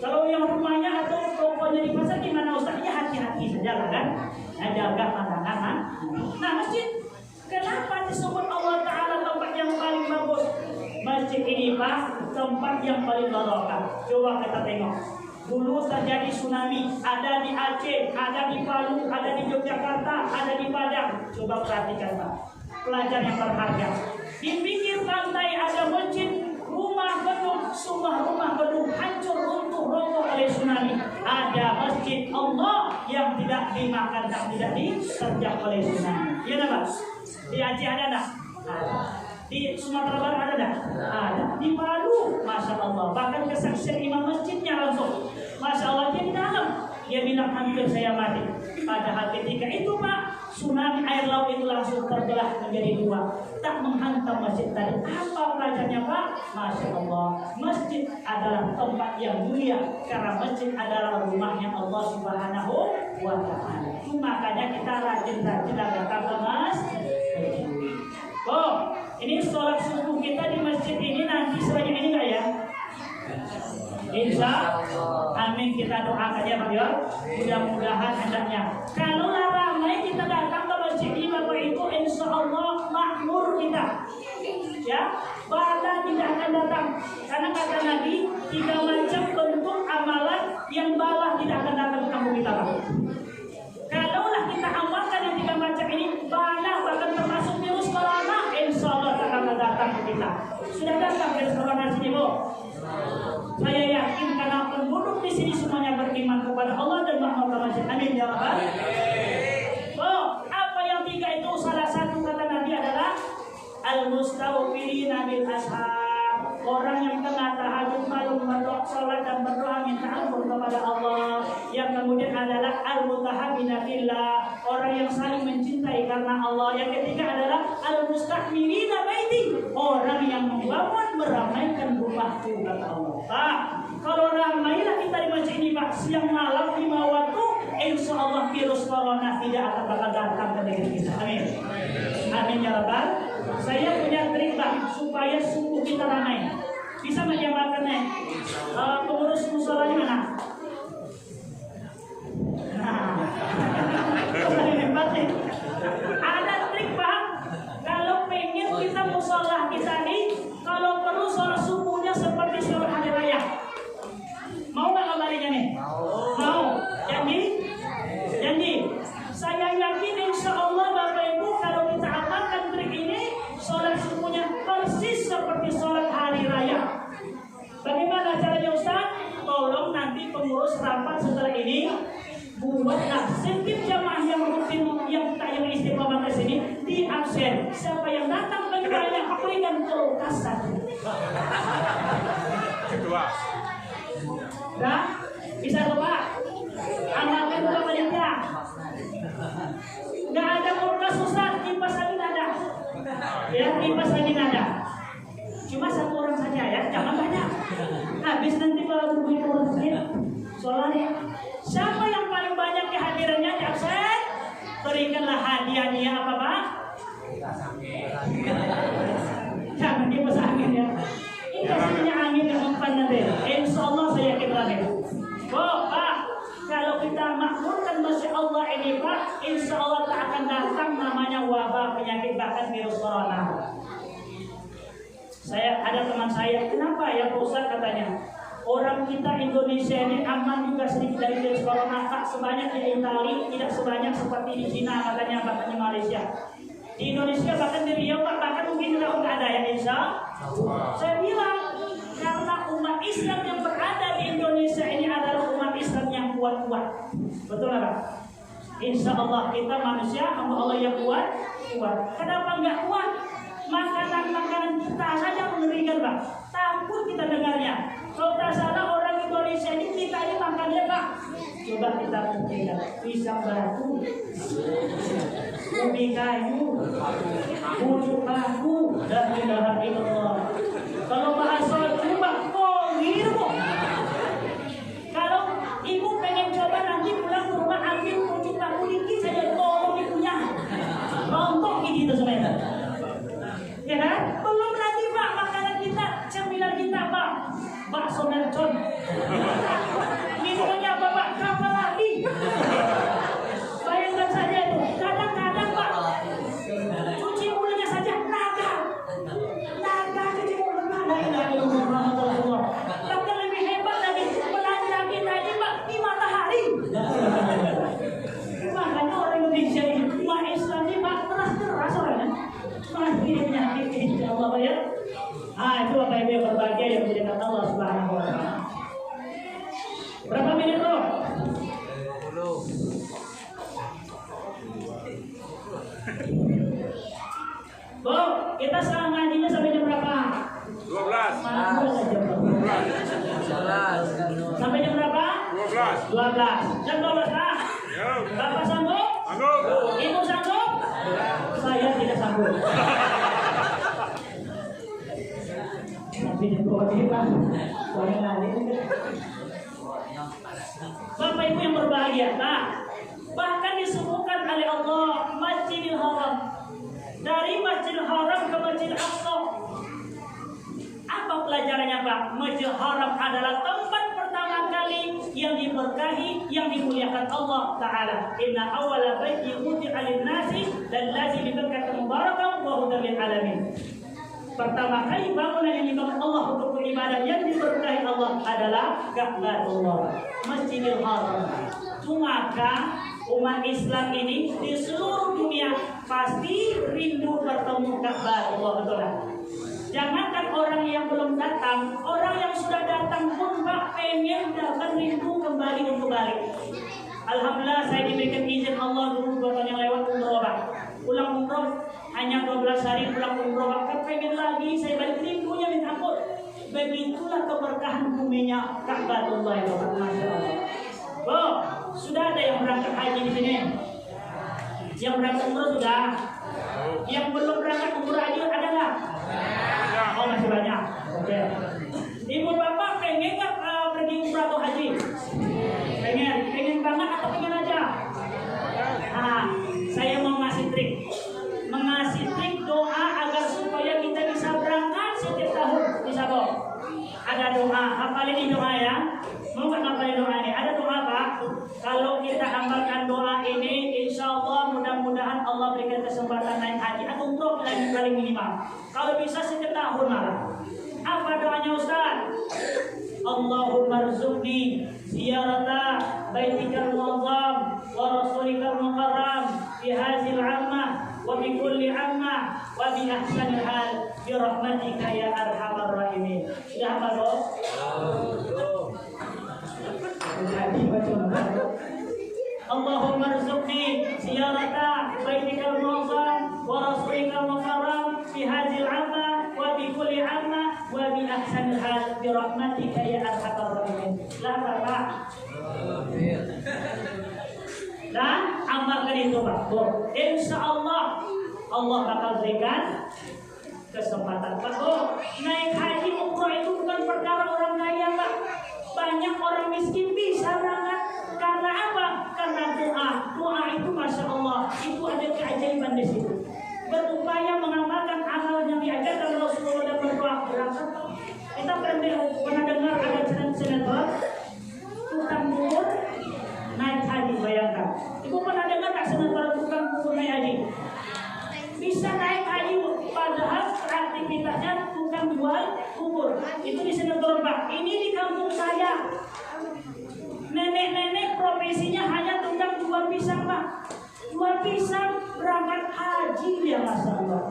A: Kalau yang rumahnya atau tokonya di pasar gimana Ustaznya, hati-hati saja lah kan. Nah, jaga pandangan. Nah, masjid kenapa disebut Allah Ta'ala tempat yang paling bagus? Masjid ini Pak tempat yang paling barokah. Coba kita tengok. Dulu terjadi tsunami, ada di Aceh, ada di Palu, ada di Yogyakarta, ada di Padang. Coba perhatikan Pak, pelajar yang berharga. Di pinggir pantai ada masjid, rumah gedung, semua rumah gedung hancur runtuh roboh oleh tsunami. Ada masjid Allah yang tidak dimakan dan tidak diterjang oleh tsunami. Iya Pak? Di Aceh ada tak? Ada. Di Sumatera Barat ada tak? Ada. Di Palu, Masya Allah. Bahkan kesaksian imam masjidnya langsung, Masya Allah, dia di dalam. Dia bilang hampir saya mati. Padahal ketika itu Pak, tsunami air laut itu langsung terbelah menjadi dua, tak menghantam masjid tadi. Apa pelajarnya Pak? Masya Allah, masjid adalah tempat yang mulia karena masjid adalah rumahnya Allah Subhanahu wa Ta'ala. Makanya kita rajin-rajin datang ke masjid. Oh, ini sholat subuh kita di masjid ini nanti sebanyak ini nggak ya? Insya amin, kita doakan ya Pak ya. Mudah-mudahan hendaknya. Kalau ramai kita datang ke masjid ini Bapak Ibu, insya Allah makmur kita. Ya, bala tidak akan datang. Karena kata Nabi, 3 macam bentuk amalan yang bala tidak akan datang ke kampung kita Pak. Kalaulah kita amalkan yang 3 macam ini, bala bahkan termasuk virus corona, insya Allah akan datang ke kita. Sudah datang virus corona sini Bu. Saya yakin karena penduduk di sini semuanya beriman kepada Allah dan Muhammad Rasul. Amin ya Rabbal. Oh, apa yang 3 itu? Salah satu kata Nabi adalah al-mustaghfirina bil ashar. Orang yang tengah tahajud malam berdoa, salat dan berdoa minta ampun kepada Allah. Yang kemudian adalah al-mutahabbina fillah, orang yang saling mencintai karena Allah. Yang ketiga adalah al-mustahmirina baiti, orang yang membangun meramaikan rumahku kata Allah. Pak, kalau ramailah kita di masjid ini Pak, siang malam 5 waktu, insya Allah virus corona tidak akan bakal datang ke negeri kita. Amin. Amin ya Rabbal. Saya punya trik Pak supaya subuh kita ramai. Bisa menjabarkannya? Pengurus musola di mana? Nah, hebat nih. Ada trik Pak. Kalau pengen kita musola kita nih, kalau perlu sholat subuhnya seperti sholat hari raya. Mau nggak kembalinya nih? Mau. Janji? Janji. Saya yakin insya Allah Bapak Ibu kalau kita amalkan trik ini, sholat subuhnya persis seperti sholat hari raya. Bagaimana caranya Ustaz? Tolong nanti pengurus rapat setelah ini buatlah setiap jamaah yang rutin yang istiqomah ke sini di absen. Siapa yang datang paling banyak berikan kulkas satu.
B: Ketua.
A: Nah, bisa lupa. Amalkan dua panitia. Nggak ada kulkas Ustaz, kipas angin ada. Ya, kipas angin ada. Cuma satu orang saja ya, jangan banyak. Habis nanti kalau begitu orang soalnya siapa yang paling banyak kehadirannya di absen, berikanlah hadiahnya apa Pak? Jangan kipas angin ya. Ini kasihnya angin yang mempan nanti. Insya Allah saya yakin lagi. Pak, kalau kita makmurkan masya Allah ini Pak, insya Allah tak akan datang namanya wabah penyakit bahkan virus corona. Saya ada teman saya, kenapa ya Pak Ustaz katanya, orang kita Indonesia ini aman juga sedikit dari virus corona, tak sebanyak di Italia, tidak sebanyak seperti di Cina katanya, bahkan di Malaysia. Di Indonesia bahkan di Riau Pak, bahkan mungkin tidak ada ya insya Allah. Saya bilang karena umat Islam yang berada di Indonesia ini adalah umat Islam yang kuat-kuat, betul Pak? Insya Allah kita manusia hamba Allah yang kuat. Kenapa nggak kuat? Makanan kita saja mengerikan Pak. Takut kita dengarnya. Kalau tak salah orang Indonesia ini kita ini makannya Pak. Coba kita buktikan. Pisang batu, ubi kayu, pucuk bambu, dan ilaha illallah. Kalau bahasa coba gitu. Kalau ibu pengen coba nanti pulang ke rumah ambil pucuk bambu dikit saja, tolong ibunya. Rontok gitu semuanya. Ya kan? Belum lagi Pak makanan kita, cemilan kita Pak, bakso mercon. Minumannya apa Pak? Kapal lagi. Bayangkan saja itu. Kadang-kadang Pak, cuci mulutnya saja naga cuci mulut naga. Tapi lebih hebat lagi, belanja kita ini Pak di matahari. Makanya orang Indonesia ini, umat Islam ini Pak keras orangnya. Ini penyakit insya Allah ya. Itu Bapak Ibu yang berbahagia yang menjadikan Allah Subhanahu wa Ta'ala. Berapa menit bro? 10. Bro, kita sekarang ngajinya sampai jam berapa?
B: 12.
A: Sampai jam berapa? 12. Jam 12 lah. Bapak sanggup?
B: Sanggup.
A: Ibu sanggup? Saya tidak sanggup. Tapi Bapak Ibu yang berbahagia, bahkan disebutkan oleh Allah Masjidil Haram. Dari Masjidil Haram ke Masjidil Aqsa. Apa pelajarannya Pak? Masjidil Haram adalah tempat pertama kali yang diberkahi, yang dimuliakan Allah Ta'ala. Inna awwala baiti wudi'a lin-nasi lallazi bi Bakkah mubarakan wa hudan lil alamin. Pertama kali bangunan yang dibangun Allah untuk beribadah yang diberkahi Allah adalah Ka'batullah, Masjidil Haram. Maka umat Islam ini di seluruh dunia pasti rindu bertemu Ka'batullah, betul tak? Jangankan orang yang belum datang, orang yang sudah datang pun Pak pengen dapat rindu kembali untuk balik. Alhamdulillah saya diberikan izin Allah dulu 2 tahun yang lewat umroh Pak. Pulang umroh hanya 12 hari pulang umroh Pak. Pengen lagi saya balik rindunya minta ampun. Begitulah keberkahan buminya Ka'batullah ya Pak. Masya Allah. Oh, sudah ada yang berangkat haji di sini. Yang berangkat umroh sudah. Yang belum berangkat umroh haji ada nggak? Oh masih banyak. Oke. Ibu bapak pengen nggak pergi umroh atau haji? Pengen banget atau pengen aja? Saya mau ngasih trik doa agar supaya kita bisa berangkat setiap tahun. Bisa kok? Ada doa, hafalin ini doa ya. Mau nggak hafalin doa ini? Ada doa Pak. Kalau kita amalkan doa ini, insya Allah mudah-mudahan Allah berikan kesempatan naik haji atau umroh lagi paling minimal. Kalau bisa setiap tahun malah. Apa doanya Ustaz? Allahumma rzuqni ziyarata baitikal mu'azzam wa rasulikal mukarram fi hadhil 'ammah wa bi kulli 'ammah wa bi ahsanil hal bi rahmatika ya arhamar rahimin. Sudah apa Bro? Allahumma rzuqni ziyarata baitikal mu'azzam wa Lah Bapak. Dan amalkan itu Pak. Insya Allah Allah bakal berikan kesempatan Pak. Naik haji umroh itu bukan perkara orang kaya Pak. Banyak orang miskin bisa berangkat. Karena apa? Karena doa itu Masya Allah itu ada keajaiban di situ. Berupaya mengamalkan amal yang diajarkan Rasulullah dan berdoa berangkat. Kita pernah dengar ada sinetron tukang bubur naik haji, bayangkan. Ibu pernah dengar tak sinetron tukang bubur naik haji? Bisa naik haji padahal aktivitasnya tukang jual bubur. Itu di sinetron Pak. Ini di kampung saya. Nenek-nenek profesinya hanya tukang jual pisang Pak. Jual pisang berangkat haji dia Masya Allah.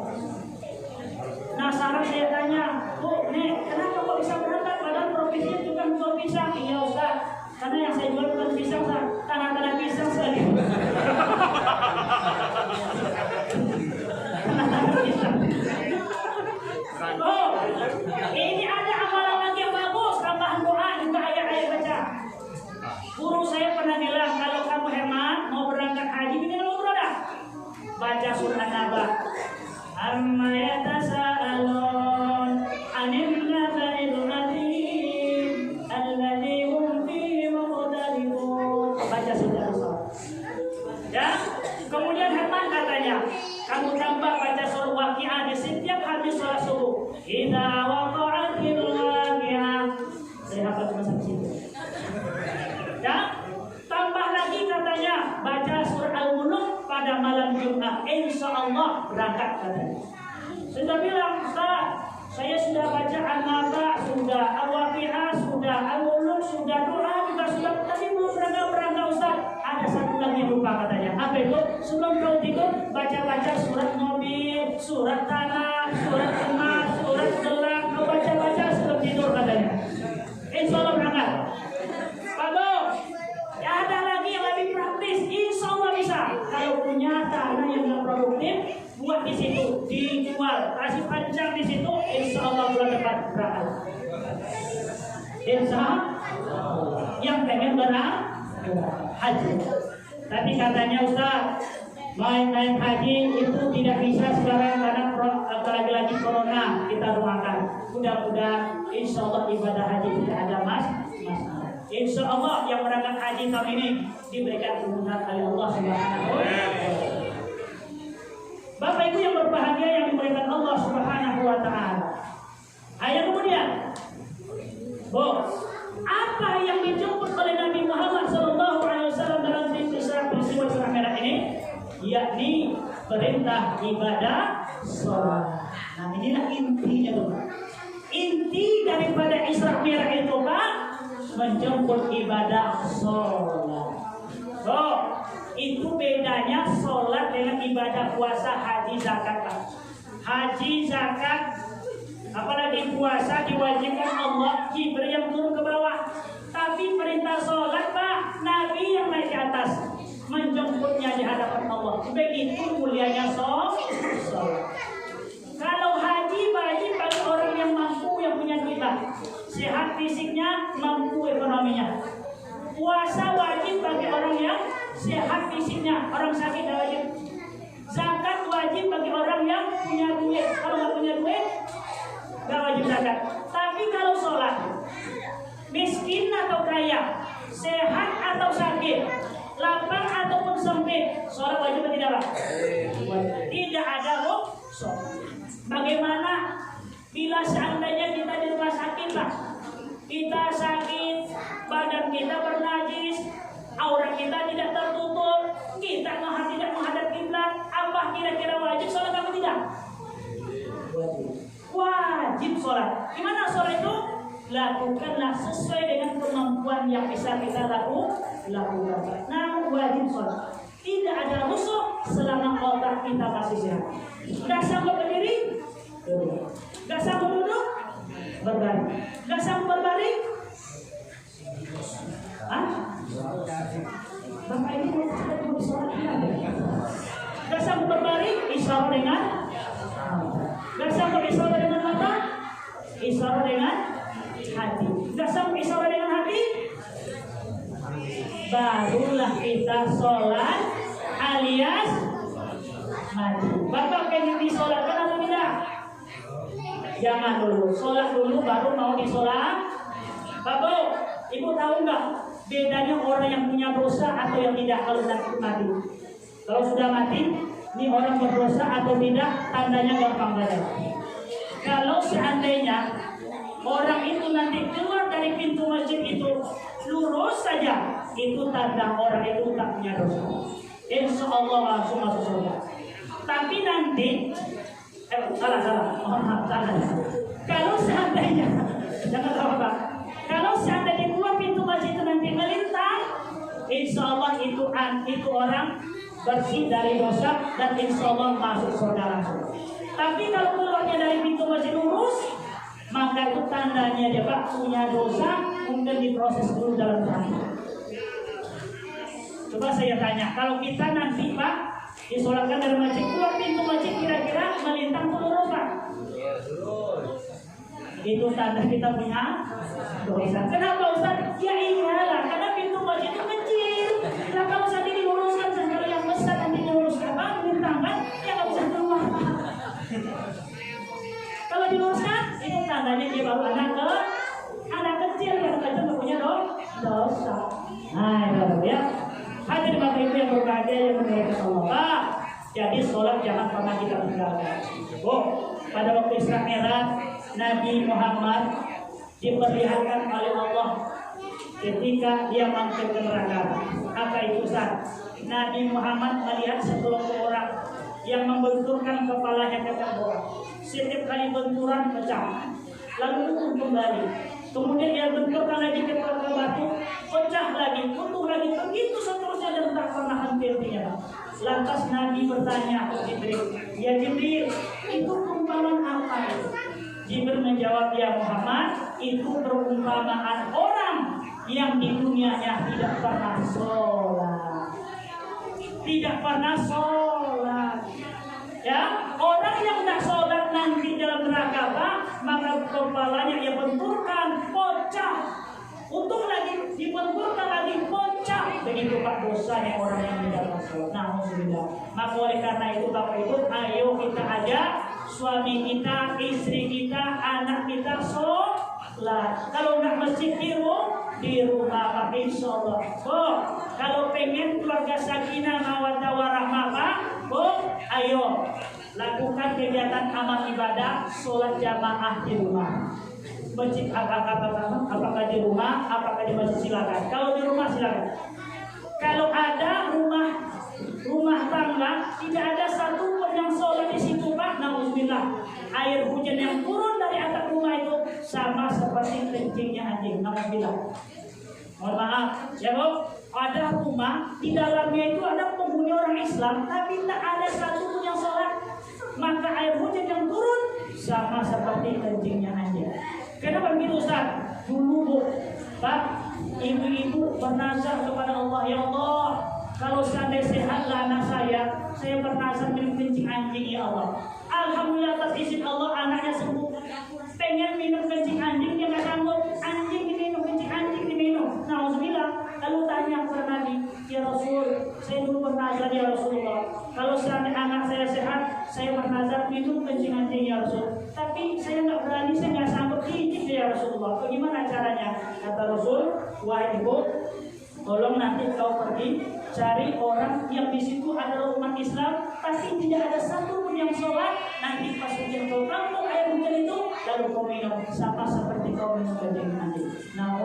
A: Nah sekarang saya tanya, Bu, Nek, kenapa kok bisa berangkat padahal profesinya tukang jual pisang? Iya Ustaz, karena yang saya jual bukan pisang Ustaz, tanah-tanah pisang sekali. Oh, ini ada amalan lagi yang bagus, tambahan doa juga ayat-ayat baca. Guru saya pernah bilang kalau kamu hemat mau berangkat haji minimal umroh dah. Baca surah An-Naba. Amma yatasaalun 'anil naba'il 'adzim alladzi hum fihi mukhtalifun. Baca surah An-Naba. Ya, kemudian hemat katanya. Kamu tambah baca surah Waqiah di setiap habis sholat subuh. Idza waqa'atil waqi'ah. Saya hafal cuma sampai situ. Ya, tambah lagi katanya baca surah Al-Mulk pada malam Jumat. Insya Allah berangkat katanya. Sudah bilang Ustaz, saya sudah baca An-Naba, sudah Al-Waqiah, sudah Al-Mulk, sudah doa juga sudah, tapi belum berangkat Ustaz. Ada satu lagi yang lupa katanya. Apa itu? Sebelum kau tidur baca-baca surat mobil, surat tanah, surat emas, surat gelang. Kau baca-baca sebelum tidur katanya. Insya Allah berangkat. Ya ada lagi yang lebih praktis, insya Allah bisa. Kalau punya tanah yang tidak produktif, buat di situ, dijual, kasih panjang di situ, insya Allah bulan depan berangkat. Insya Allah yang pengen haji. Tapi katanya Ustaz, naik haji itu tidak bisa sekarang karena lagi-lagi corona. Kita doakan, mudah-mudahan insya Allah ibadah haji tidak ada masalah. Insya Allah yang berangkat haji tahun ini diberikan kemudahan oleh Allah Subhanahu wa Ta'ala. Bapak Ibu yang berbahagia yang diberikan Allah Subhanahu wa Ta'ala. Ayat kemudian, apa yang dijemput oleh Nabi Muhammad SAW dalam peristiwa Isra Mi'raj ini? Yakni perintah ibadah sholat. Nah inilah intinya tuh. Inti daripada Isra Mi'raj itu Pak, menjemput ibadah sholat. Itu bedanya sholat dengan ibadah puasa, haji, zakat Pak. Haji, zakat, apalagi puasa diwajibkan Allah, Jibril yang turun ke bawah. Tapi perintah sholat Pak, Nabi yang naik ke atas, menjemputnya di hadapan Allah. Begitu mulianya sholat. Kalau haji wajib bagi orang yang mampu, yang punya duit, sehat fisiknya, mampu ekonominya. Puasa wajib bagi orang yang sehat fisiknya, orang sakit tidak wajib. Zakat wajib bagi orang yang punya duit. Kalau nggak punya duit, nggak wajib zakat. Tapi kalau sholat, miskin atau kaya, sehat atau sakit, lapang ataupun sempit, sholat wajib atau tidak Pak? Tidak ada sholat. Bagaimana bila seandainya kita di rumah sakit Pak, kita sakit, badan kita bernajis, aurat kita tidak tertutup, kita tidak menghadap kiblat, apa kira-kira wajib sholat atau tidak? Wajib sholat. Gimana sholat itu? Lakukanlah sesuai dengan kemampuan yang bisa kita lakukan. Nah, wajib sholat. Tidak ada musuh selama otak kita masih sehat. Gak sanggup berdiri? Gak sanggup duduk? Berbaring. Gak sanggup berbaring? Bapak ini mau sholat ya? Gak sanggup berbaring? Isyarat dengan gak sanggup isyarat dengan mata? Isyarat dengan hati. Gak sanggup isyarat dengan hati? barulah kita sholat alias mati. Bapak pengen disolatkan atau tidak? Jangan dulu, sholat dulu baru mau disolat. Bapak, ibu tahu nggak bedanya orang yang punya dosa atau yang tidak kalau nanti mati? Kalau sudah mati, ini orang berdosa atau tidak, tandanya gampang saja. Kalau seandainya orang itu nanti keluar dari pintu masjid itu lurus saja, itu tanda orang itu tak punya dosa. Insya Allah langsung masuk surga. Tapi nanti salah. Kalau seandainya jangan apa-apa. Kalau seandainya keluar pintu masjid itu nanti melintang, insya Allah itu orang bersih dari dosa dan insya Allah masuk surga langsung. Tapi kalau keluarnya dari pintu masjid lurus, maka itu tandanya dia Pak punya dosa, mungkin diproses dulu dalam hati. Coba saya tanya, kalau kita nanti Pak disolatkan dari masjid, keluar pintu masjid kira-kira melintang lurus Pak? Itu tanda kita punya dosa. Kenapa Ustaz? Ya iyalah, karena pintu masjid itu kecil. Nah kalau saat ini diluruskan, kalau yang besar nanti diluruskan Pak, melintang kan? Ya nggak bisa keluar. Kalau diluruskan, itu tandanya dia baru anak kecil yang nggak punya dosa. Nah itu ya. Hadir Bapak Ibu yang berbahagia yang memuliakan Allah. Pak, jadi sholat jangan pernah kita tinggalkan. Pada waktu Isra Mi'raj, Nabi Muhammad diperlihatkan oleh Allah ketika dia masuk ke neraka. Apa itu Ustaz? Nabi Muhammad melihat sekelompok orang yang membenturkan kepalanya ke tembok. Setiap kali benturan pecah, lalu utuh kembali. Kemudian dia benturkan lagi ke batu, pecah lagi, utuh lagi, begitu seterusnya dan tak pernah henti-hentinya. Lantas Nabi bertanya ke Jibril, ya Jibril, itu perumpamaan apa itu? Jibril menjawab, ya Muhammad, itu perumpamaan orang yang di dunianya tidak pernah sholat. Tidak pernah sholat. Ya, orang yang tidak sholat nanti dalam neraka Pak, maka kepalanya dia benturkan, pecah, untung lagi dibenturkan lagi, pecah. Begitu Pak dosanya orang yang tidak sholat. Alhamdulillah. Maka oleh karena itu Bapak Ibu, ayo kita ajak suami kita, istri kita, anak kita sholat. Kalau nggak masjid di rumah Pak, insya Allah. Kalau pengen keluarga sakinah mawaddah warahmah Pak, ayo lakukan kegiatan amal ibadah, sholat jamaah di rumah. Masjid apakah di rumah, apakah di masjid silakan. Kalau di rumah silakan. Kalau ada rumah tangga tidak ada satu pun yang sholat di situ Pak, nauzubillah. Air hujan yang turun dari atap rumah itu sama seperti kencingnya anjing, nauzubillah. Mohon maaf, ya Bu, ada rumah di dalamnya itu ada penghuni orang Islam, tapi tak ada satu pun yang sholat. Maka air hujan yang turun sama seperti kencingnya anjing. Kenapa begitu Ustaz? Dulu Bu, Pak, ibu-ibu bernazar kepada Allah, ya Allah, kalau seandainya sehatlah anak saya bernazar minum kencing anjing ya Allah. Alhamdulillah atas izin Allah anaknya sembuh. Pengen minum kencing anjing dia nggak sanggup, anjing diminum, kencing anjing diminum. Alhamdulillah. Lalu tanya kepada Nabi, ya Rasul, saya dulu bernazar ya Rasulullah, kalau seandainya anak saya sehat, saya bernazar minum kencing anjing ya Rasul. Tapi saya nggak berani, saya nggak sanggup cicip ya Rasulullah. Bagaimana caranya? Kata Rasul, wahai ibu, tolong nanti kau pergi cari orang yang di situ adalah umat Islam, tapi tidak ada satu pun yang sholat. Nanti pas hujan kau tampung air hujan itu, lalu kau minum sama seperti kau minum kencing nanti. Nah,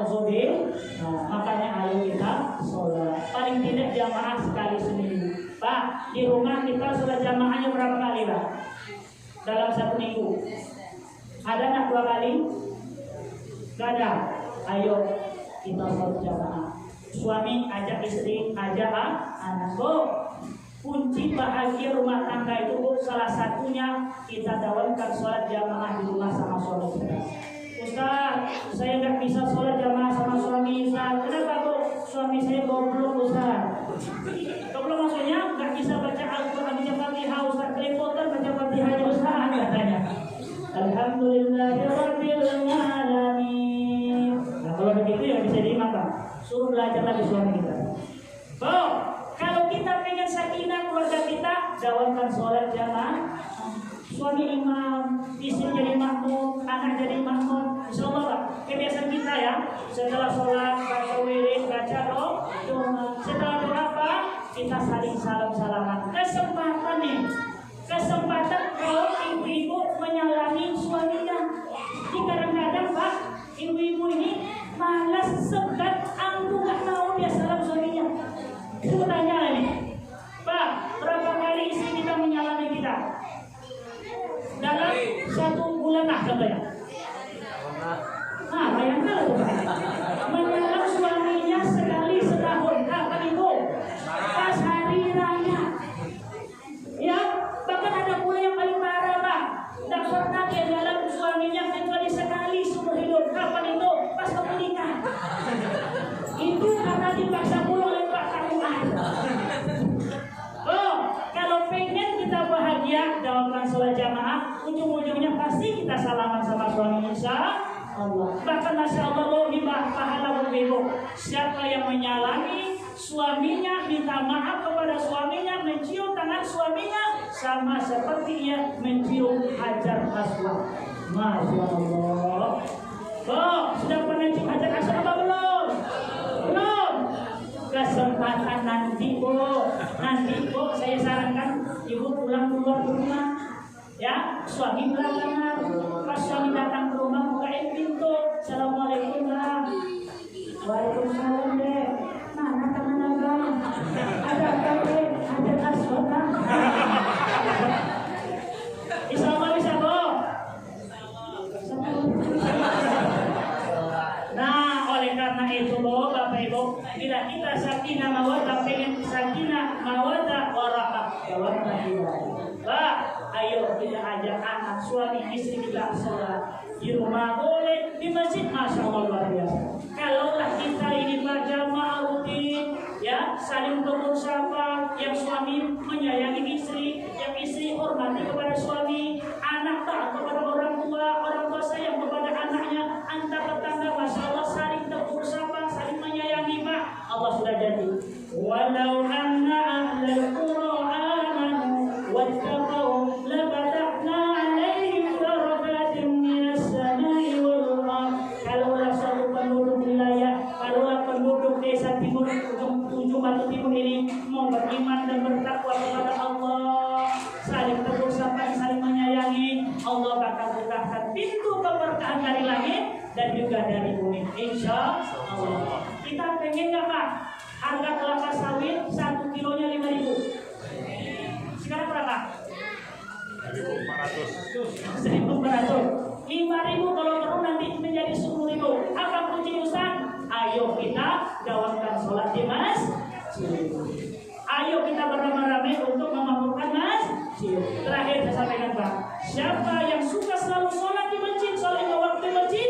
A: makanya ayo kita sholat. Paling tidak jamaah sekali seminggu. Pak, di rumah kita sholat jamaahnya berapa kali Pak? Dalam satu minggu. Ada nggak 2 kali? Gak ada. Ayo kita sholat jamaah. Suami ajak istri, ajak anak. Kunci bahagia rumah tangga itu salah satunya kita dawamkan sholat jamaah di rumah sama suami kita. Ustaz, saya nggak bisa sholat jamaah sama suami Ustaz. Kenapa kok? Suami saya goblok Ustaz. Goblok maksudnya nggak bisa baca Al-Quran, baca Fatihah Ustaz. Kelepotan baca Fatihah Ustaz katanya. Alhamdulillahirabbil alamin. Nah kalau begitu ya bisa dimakan. suruh belajar lagi suami kita. Kalau kita pengen sakinah keluarga kita, dawamkan sholat jamaah. Suami imam, istri jadi makmum, anak jadi makmum. Insya Allah Pak, kebiasaan kita ya. Setelah sholat, baca wirid, baca doa. Setelah doa apa? Kita saling salam-salaman. Kesempatan kalau ibu-ibu menyalangi suaminya. Jadi kadang-kadang Pak, ibu-ibu ini malas, segan, angkuh, gak mau dia salam suaminya. Itu pertanyaan ini, Pak, berapa kali istri kita menyalami kita? Dalam 1 bulan lah contohnya. Nah, bayangkan tuh Pak, menyalam suaminya sekali setahun. Kapan itu? Pas hari raya. Ya, bahkan ada pula yang paling parah Pak, tidak pernah dia dalam suaminya kecuali sekali seumur hidup. Kapan itu? Pas kamu nikah. Itu karena dipaksa pulang oleh Pak Taruhan. Kalau pengen kita bahagia dalam sholat jamaah, ujung-ujungnya pasti kita salaman sama suami insya Allah. Bahkan Masya Allah pahala ibu. Siapa yang menyalami suaminya, minta maaf kepada suaminya, mencium tangan suaminya, sama seperti ia mencium hajar aswad. Masya Allah. Sudah pernah cium hajar aswad apa belum? Belum. Kesempatan nanti Bu, saya sarankan ibu pulang keluar rumah, ya, suami belakangan. Pas suami datang ke rumah, bukain pintu. Assalamualaikum Bang. Waalaikumsalam Dek. Mana tangan Abang? Ada apa Dek? Ada aswad Bang. Insya Allah bisa Bu. Nah, oleh karena itu Bu, Bapak Ibu, bila kita sakinah mawaddah, pengen sakinah mawaddah warahmah, ayo kita ajak anak, suami, istri kita sholat di rumah boleh, di masjid, Masya Allah luar biasa. Kalaulah kita ini berjamaah rutin, ya, saling tegur sapa, yang suami menyayangi istri, yang istri hormati kepada suami, anak taat kepada orang tua sayang kepada anaknya, antar tetangga, Masya Allah saling tegur sapa, saling menyayangi Pak. Allah sudah janji. Walau anna ahlal qura amanu wattaqau lafatahna alaihim barakatin minas samai wal ardh. Kalaulah suatu penduduk wilayah, kalaulah penduduk desa timur, ujung batu timur ini mau beriman dan bertakwa kepada Allah, saling tegur sapa, saling menyayangi, Allah bakal bukakan pintu keberkahan dari langit dan juga dari bumi. Insya Allah. Kita pengen nggak Pak? Harga kelapa sawit 1 kilonya 5.000. Sekarang berapa? 1.400. 5.000 kalau perlu nanti menjadi 10.000. Apa kunci Ustaz? Ayo kita gawatkan sholat di masjid. Ayo kita beramai-ramai untuk memampukan masjid. Terakhir saya sampaikan Pak, siapa yang suka selalu sholat di masjid, sholat di waktu masjid,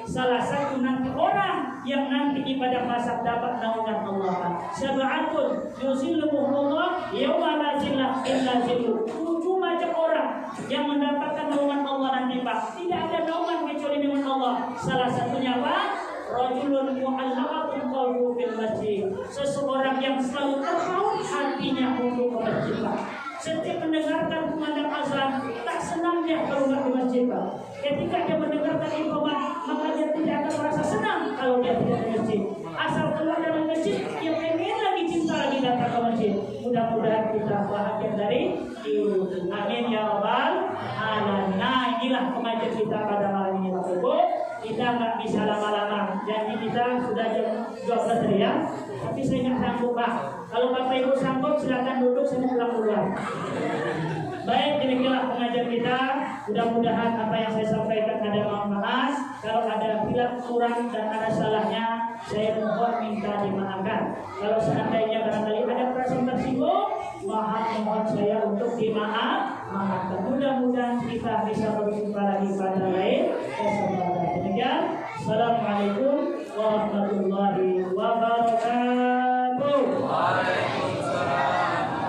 A: salah satu nanti orang yang nanti ibadah masak dapat naungan Allah. Sab'atun yuzilluhumullah yauma la zilla illa zilluh. 7 macam orang yang mendapatkan naungan Allah nanti Pak. Tidak ada naungan kecuali naungan Allah. Salah satunya Pak, rajulun mu'allaqatun qalbuhu fil masjid. Seseorang yang selalu terpaut hatinya untuk ke masjid Pak. Setiap mendengarkan kumandang azan, tak senang dia keluar di masjid Pak. Ketika dia mendengarkan iqamah, maka dia tidak akan merasa senang kalau dia tidak di masjid. Asal keluar dari masjid, dia pengen lagi cinta lagi datang ke masjid. Mudah-mudahan kita bahagia dari itu. Amin ya rabbal alamin. Nah, inilah pengajian kita pada malam ini Bapak Ibu. Kita nggak bisa lama-lama. Janji kita sudah jam 12 tadi ya. Tapi saya nggak sanggup Pak. Kalau Bapak Ibu sanggup silakan duduk, saya pulang duluan. Baik, demikianlah pengajian kita. Mudah-mudahan apa yang saya sampaikan ada manfaat. Kalau ada hilaf kurang dan ada salahnya, saya mohon minta dimaafkan. Kalau seandainya barangkali ada perasaan tersinggung, mohon saya untuk dimaafkan.